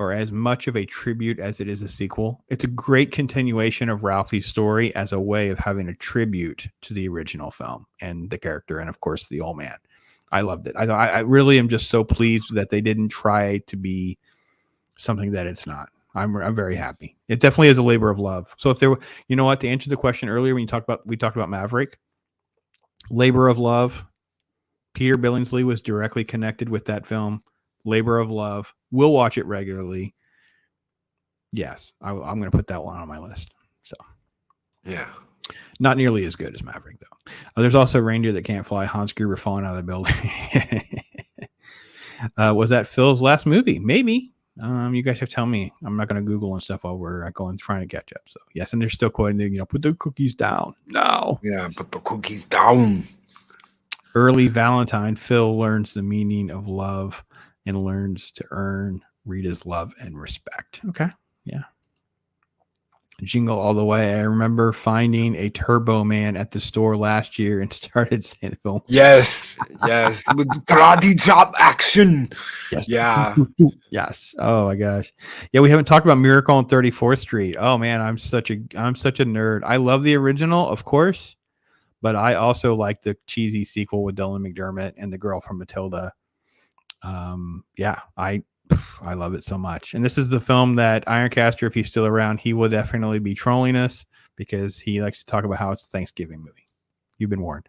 or as much of a tribute as it is a sequel. It's a great continuation of Ralphie's story as a way of having a tribute to the original film and the character, and of course the old man. I loved it. I really am just so pleased that they didn't try to be something that it's not. I'm very happy. It definitely is a labor of love. So if there were, you know what, to answer the question earlier when we talked about Maverick, labor of love. Peter Billingsley was directly connected with that film. Labor of love. We'll watch it regularly. Yes, I'm going to put that one on my list. So, Yeah. not nearly as good as Maverick, though. There's also Reindeer That Can't Fly. Hans Gruber falling out of the building. Was that Phil's last movie? Maybe. You guys have to tell me. I'm not going to Google and stuff while we're going trying to catch up. So, yes, and they're still quoting, put the cookies down. No. Yeah, put the cookies down. Early Valentine, Phil learns the meaning of love and learns to earn Rita's love and respect. Okay. Yeah. Jingle All the Way. I remember finding a Turbo Man at the store last year and started saying the film. Yes. With karate chop action. Yes. Yeah. Yes. Oh my gosh. Yeah, we haven't talked about Miracle on 34th Street. Oh man, I'm such a nerd. I love the original, of course, but I also like the cheesy sequel with Dylan McDermott and the girl from Matilda. Yeah, I love it so much. And this is the film that Ironcaster, if he's still around, he will definitely be trolling us because he likes to talk about how it's a Thanksgiving movie. You've been warned.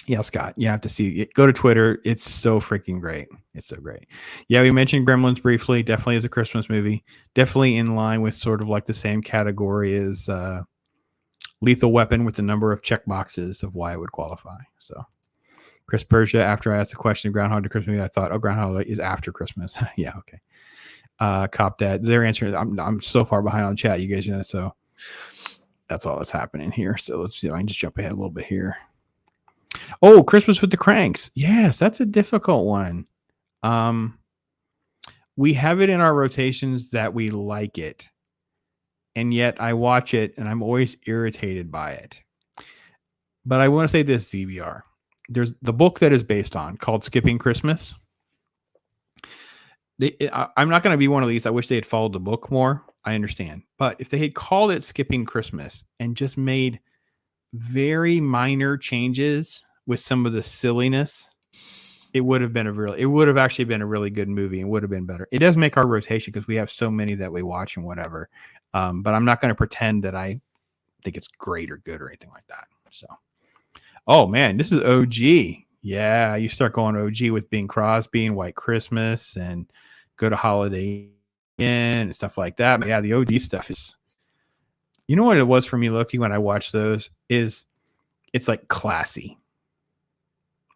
Yeah, Scott, you have to see it. Go to Twitter. It's so freaking great. It's so great. Yeah, we mentioned Gremlins briefly. Definitely is a Christmas movie. Definitely in line with sort of like the same category as Lethal Weapon with the number of check boxes of why it would qualify. So Chris Persia, after I asked the question of Groundhog to Christmas, I thought, Groundhog is after Christmas. Yeah, okay. Cop Dad, they're answering. I'm so far behind on chat, you guys, so that's all that's happening here. So let's see if I can just jump ahead a little bit here. Oh, Christmas with the Cranks. Yes, that's a difficult one. We have it in our rotations that we like it. And yet I watch it and I'm always irritated by it. But I want to say this, ZBR. There's the book that is based on called Skipping Christmas. I'm not going to be one of these. I wish they had followed the book more. I understand. But if they had called it Skipping Christmas and just made very minor changes with some of the silliness, it would have actually been a really good movie and would have been better. It does make our rotation because we have so many that we watch and whatever. But I'm not going to pretend that I think it's great or good or anything like that. So, oh man, this is OG. Yeah, you start going OG with Bing Crosby and White Christmas and Go to Holiday Inn and stuff like that. But yeah, the OG stuff is, you know what it was for me, Loki, when I watched those is it's like classy,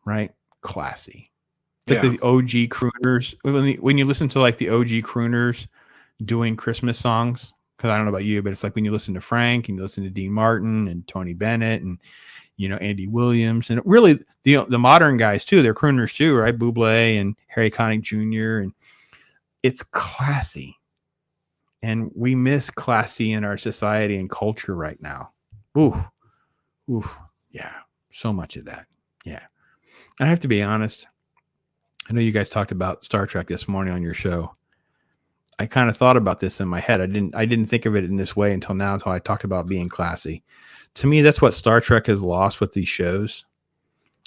right? Classy. Like the OG crooners. When you listen to like the OG crooners doing Christmas songs, because I don't know about you, but it's like when you listen to Frank and you listen to Dean Martin and Tony Bennett and Andy Williams and really the modern guys too. They're crooners too, right? Bublé and Harry Connick Jr. And it's classy, and we miss classy in our society and culture right now. Ooh, yeah, so much of that. Yeah, I have to be honest. I know you guys talked about Star Trek this morning on your show. I kind of thought about this in my head. I didn't think of it in this way until I talked about being classy. To me, that's what Star Trek has lost with these shows.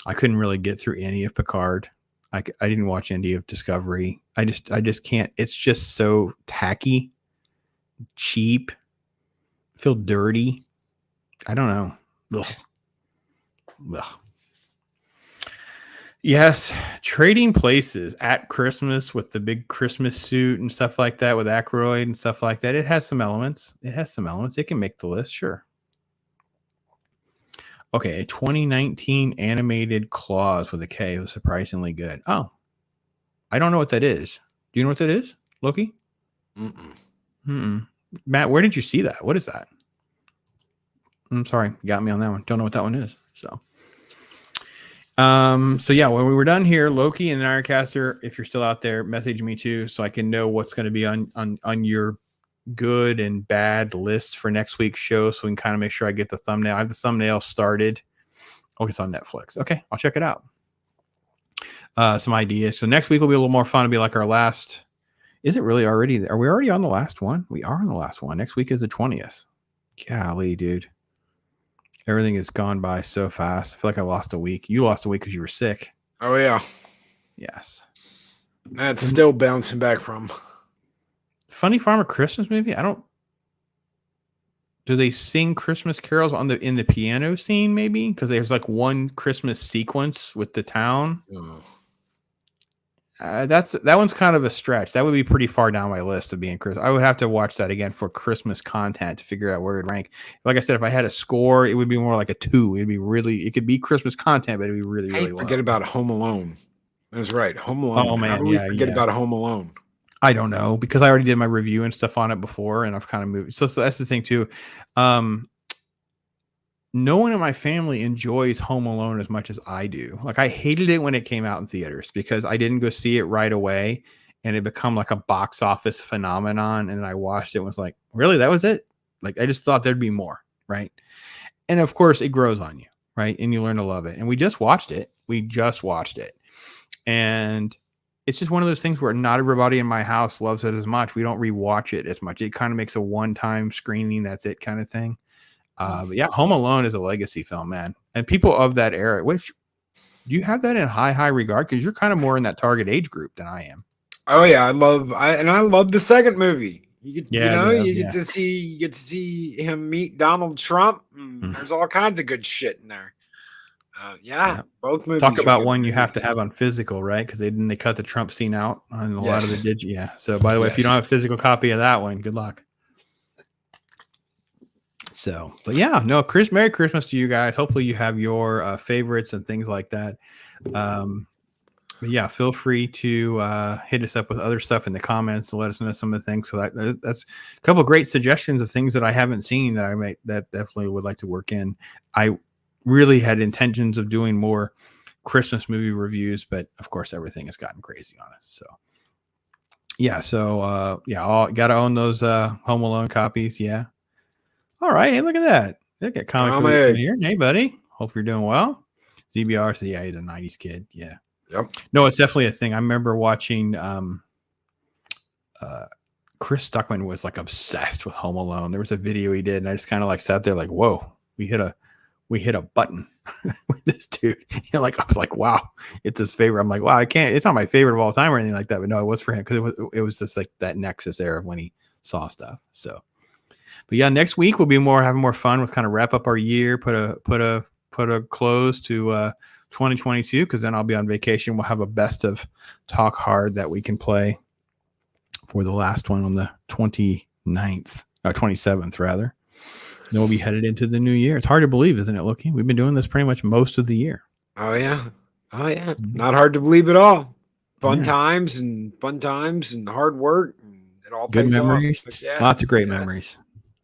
I couldn't really get through any of Picard. I didn't watch any of Discovery. I just can't. It's just so tacky, cheap, feel dirty. I don't know. Ugh. Yes, Trading Places at Christmas with the big Christmas suit and stuff like that with Aykroyd and stuff like that. It has some elements. It can make the list, sure. Okay, a 2019 animated Claus with a K was surprisingly good. Oh, I don't know what that is. Do you know what that is, Loki? Matt, where did you see that? What is that? I'm sorry, you got me on that one. Don't know what that one is. So yeah, when we were done here, Loki and Ironcaster, if you're still out there, message me too, so I can know what's going to be on your good and bad lists for next week's show, so we can kind of make sure I get the thumbnail. I have the thumbnail started. Oh, it's on Netflix. Okay, I'll check it out. Some ideas. So next week will be a little more fun. It'll be like our last. Is it really already? Are we already on the last one? We are on the last one. Next week is the 20th. Golly, dude. Everything has gone by so fast. I feel like I lost a week. You lost a week because you were sick. Oh yeah, Yes. that's still bouncing back from. Funny Farmer Christmas movie? I don't. Do they sing Christmas carols in the piano scene? Maybe because there's like one Christmas sequence with the town. Oh. That one's kind of a stretch. That would be pretty far down my list of being Christmas. I would have to watch that again for Christmas content to figure out where it would rank. Like I said, if I had a score, it would be more like a 2. It could be Christmas content, but it'd be really, really Hey, low. forget about Home Alone. That's right, Home Alone. Oh, man, How do we yeah, forget yeah. about Home Alone? I don't know because I already did my review and stuff on it before, and I've kind of moved. So that's the thing too. No one in my family enjoys Home Alone as much as I do. Like I hated it when it came out in theaters because I didn't go see it right away, and it become like a box office phenomenon. And I watched it and was like, really, that was it? Like I just thought there'd be more, right? And of course, it grows on you, right? And you learn to love it. And we just watched it. And it's just one of those things where not everybody in my house loves it as much. We don't rewatch it as much. It kind of makes a one-time screening. That's it kind of thing. But yeah, Home Alone is a legacy film, man. And people of that era, which do you have that in high regard? Because you're kind of more in that target age group than I am. Oh yeah, I love the second movie. You get Yeah, to see him meet Donald Trump. There's all kinds of good shit in there. Yeah, both movies. Talk are about good one you have movies. to have on physical, right? Because they cut the Trump scene out on a lot of the digit. Yeah. So by the way, if you don't have a physical copy of that one, good luck. So, but yeah, no, Merry Christmas to you guys. Hopefully you have your favorites and things like that. But yeah, feel free to hit us up with other stuff in the comments to let us know some of the things. So that's a couple of great suggestions of things that I haven't seen that definitely would like to work in. I really had intentions of doing more Christmas movie reviews, but of course everything has gotten crazy on us. So yeah, gotta own those Home Alone copies. Yeah. All right. Hey, look at that. Look at Comic Relief in here. Hey, buddy. Hope you're doing well. ZBR said, yeah, he's a 90s kid. Yeah. Yep. No, it's definitely a thing. I remember watching Chris Stuckman was like obsessed with Home Alone. There was a video he did, and I just kind of like sat there like, whoa, we hit a button with this dude. You know, like I was like, wow, it's his favorite. I'm like, wow, it's not my favorite of all time or anything like that. But no, it was for him because it was just like that nexus there of when he saw stuff. So but yeah, next week we'll be having more fun. We'll kind of wrap up our year, put a close to 2022 because then I'll be on vacation. We'll have a best of Talk Hard that we can play for the last one on the 27th rather. Then we'll be headed into the new year. It's hard to believe, isn't it, Loki? We've been doing this pretty much most of the year. Oh yeah. Not hard to believe at all. Fun times and hard work. And it all good pays memories. off. Yeah. Lots of great memories.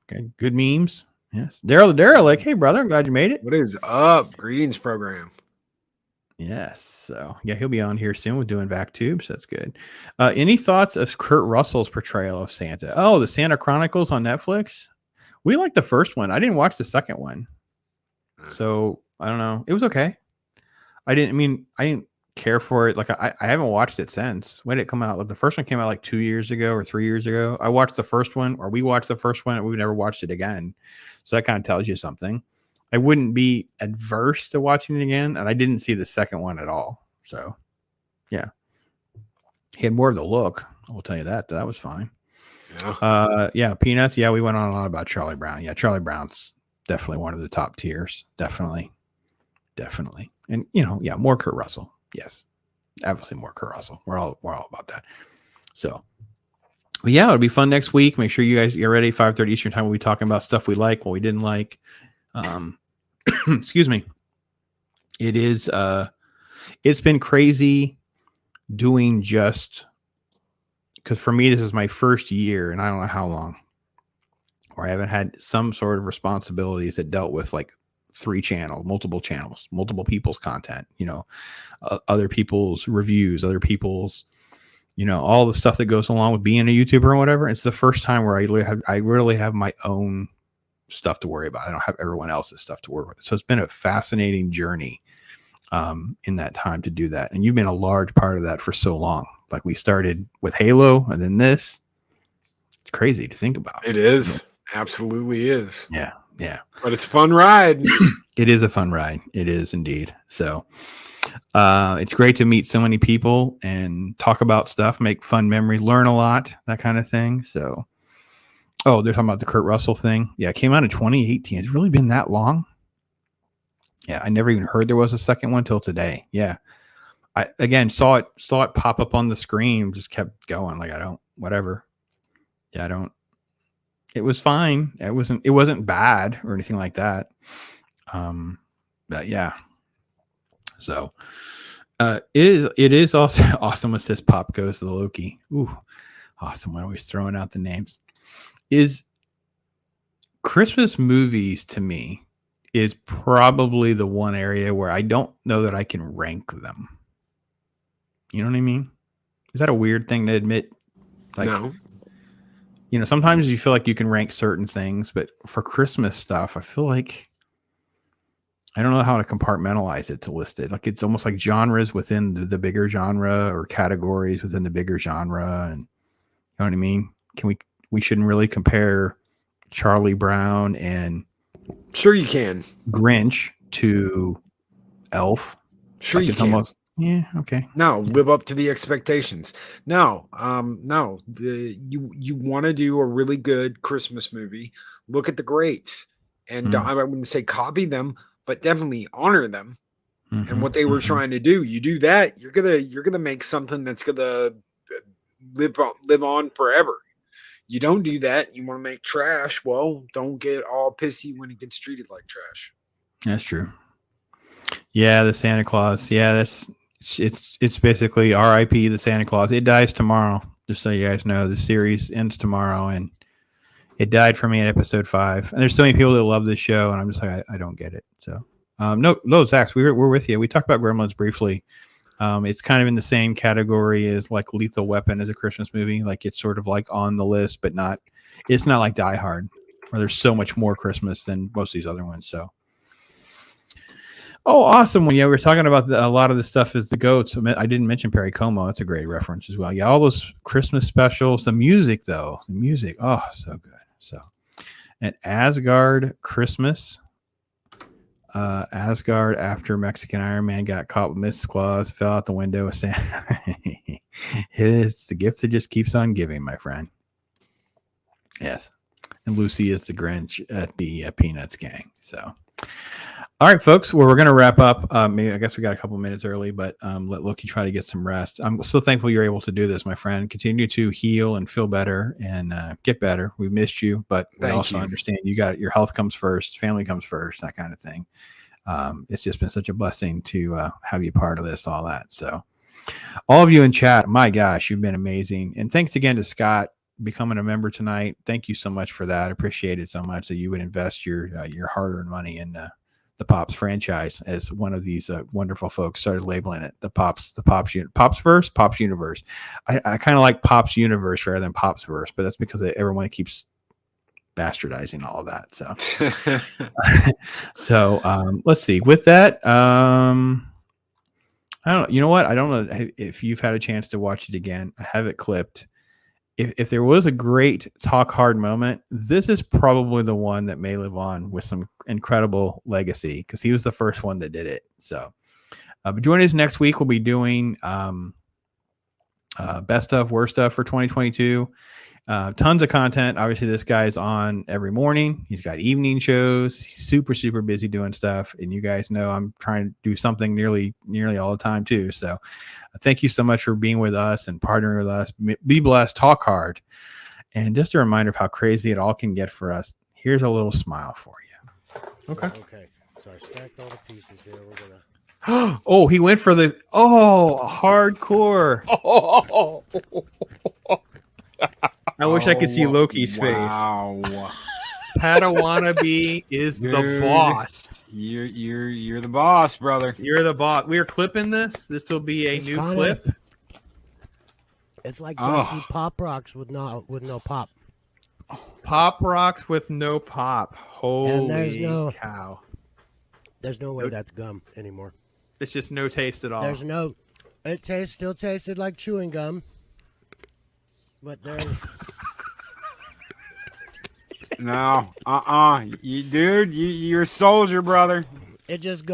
Okay, good memes. Yes, Daryl, like, hey brother, I'm glad you made it. What is up? Greetings program. Yes, so yeah, he'll be on here soon with doing vac tubes. That's good. Any thoughts of Kurt Russell's portrayal of Santa? Oh, the Santa Chronicles on Netflix. We liked the first one. I didn't watch the second one, so I don't know. It was okay. I didn't care for it. Like I haven't watched it since. When did it come out? Like the first one came out like 2 years ago or 3 years ago. I watched the first one, or we watched the first one, and we've never watched it again. So that kind of tells you something. I wouldn't be adverse to watching it again, and I didn't see the second one at all. So yeah, he had more of the look. I will tell you that. That was fine. Yeah. Peanuts. Yeah, we went on a lot about Charlie Brown. Yeah, Charlie Brown's definitely one of the top tiers. Definitely. And more Kurt Russell. Yes, obviously more Kurt Russell. We're all about that. So, but yeah, it'll be fun next week. Make sure you guys get ready. 5:30 Eastern time. We'll be talking about stuff we like, what we didn't like. Excuse me. It is. It's been crazy doing just because for me this is my first year, and I don't know how long, where I haven't had some sort of responsibilities that dealt with like multiple channels, multiple people's content, other people's reviews, other people's, all the stuff that goes along with being a YouTuber or whatever. It's the first time where I really have my own stuff to worry about. I don't have everyone else's stuff to worry with. So it's been a fascinating journey in that time to do that. And you've been a large part of that for so long. Like we started with Halo and then this. It's crazy to think about. It is. Absolutely is. Yeah. Yeah. But it's a fun ride. It is a fun ride. It is indeed. So it's great to meet so many people and talk about stuff, make fun memories, learn a lot, that kind of thing. So, oh, they're talking about the Kurt Russell thing. Yeah, it came out in 2018. It's really been that long. Yeah, I never even heard there was a second one till today. Yeah. I again saw it pop up on the screen, just kept going. Like whatever. Yeah, I don't. It was fine. It wasn't bad or anything like that. But yeah. So it is also awesome when this pop goes to the Loki. Ooh, awesome. When always throwing out the names. Is Christmas movies to me is probably the one area where I don't know that I can rank them. You know what I mean? Is that a weird thing to admit? Like, No. You know, sometimes you feel like you can rank certain things, but for Christmas stuff, I feel like I don't know how to compartmentalize it to list it. Like it's almost like genres within the bigger genre or categories within the bigger genre. And you know what I mean? We shouldn't really compare Charlie Brown and Sure you can. Grinch to Elf. Sure Like you it's can. almost, yeah, okay. No, live up to the expectations. No, no. You want to do a really good Christmas movie. Look at the greats, and I wouldn't say copy them, but definitely honor them and what they were trying to do. You do that, you're gonna make something that's gonna live on forever. You don't do that. You want to make trash. Well, don't get all pissy when it gets treated like trash. That's true. Yeah, the Santa Claus. Yeah, it's basically R.I.P. the Santa Claus. It dies tomorrow. Just so you guys know, the series ends tomorrow, and it died for me at episode 5. And there's so many people that love this show, and I'm just like, I don't get it. So, no, Zach, we're with you. We talked about Gremlins briefly. It's kind of in the same category as like Lethal Weapon as a Christmas movie. Like it's sort of like on the list, but it's not like Die Hard, where there's so much more Christmas than most of these other ones. So. Oh, awesome. Yeah, we were talking about a lot of the stuff is the goats. I didn't mention Perry Como. That's a great reference as well. Yeah, all those Christmas specials. The music, though. The music. Oh, so good. So, an Asgard Christmas. Asgard after Mexican Iron Man got caught with Mrs. Claus, fell out the window of Santa. It's the gift that just keeps on giving, my friend. Yes. And Lucy is the Grinch at the Peanuts gang. So. All right, folks. Well, we're going to wrap up. Maybe I guess we got a couple minutes early, but let Loki try to get some rest. I'm so thankful you're able to do this, my friend. Continue to heal and feel better and get better. We missed you, but we also understand your health comes first, family comes first, that kind of thing. It's just been such a blessing to have you part of this, all that. So, all of you in chat, my gosh, you've been amazing. And thanks again to Scott becoming a member tonight. Thank you so much for that. I appreciate it so much that you would invest your hard-earned money in the Pops franchise, as one of these wonderful folks started labeling it the Pops verse, Pops universe. I kind of like Pops universe rather than Pops verse, but that's because everyone keeps bastardizing all of that. So, let's see. With that, I don't. You know what? I don't know if you've had a chance to watch it again. I have it clipped. If there was a great talk hard moment, this is probably the one that may live on with some incredible legacy because he was the first one that did it. So, but join us next week. We'll be doing best stuff, worst stuff for 2022. Tons of content. Obviously, this guy's on every morning. He's got evening shows. He's super, super busy doing stuff. And you guys know I'm trying to do something nearly all the time too. So thank you so much for being with us and partnering with us. Be blessed, talk hard. And just a reminder of how crazy it all can get for us. Here's a little smile for you. Okay. Okay. So I stacked all the pieces here. We're gonna. Oh, he went for the hardcore. I wish I could see Loki's face. Wow. Padawannabe is the boss. You're the boss, brother. You're the boss. We are clipping this. This will be a new clip. It's like dusty pop rocks with no pop. Pop rocks with no pop. Holy and there's cow. There's no way that's gum anymore. It's just no taste at all. There's no. It still tasted like chewing gum, but there's. No, dude, you're a soldier, brother. It just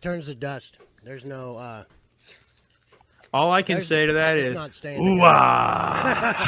turns to dust. There's no. All I can say to that it's is, not staying together. ooh-ah.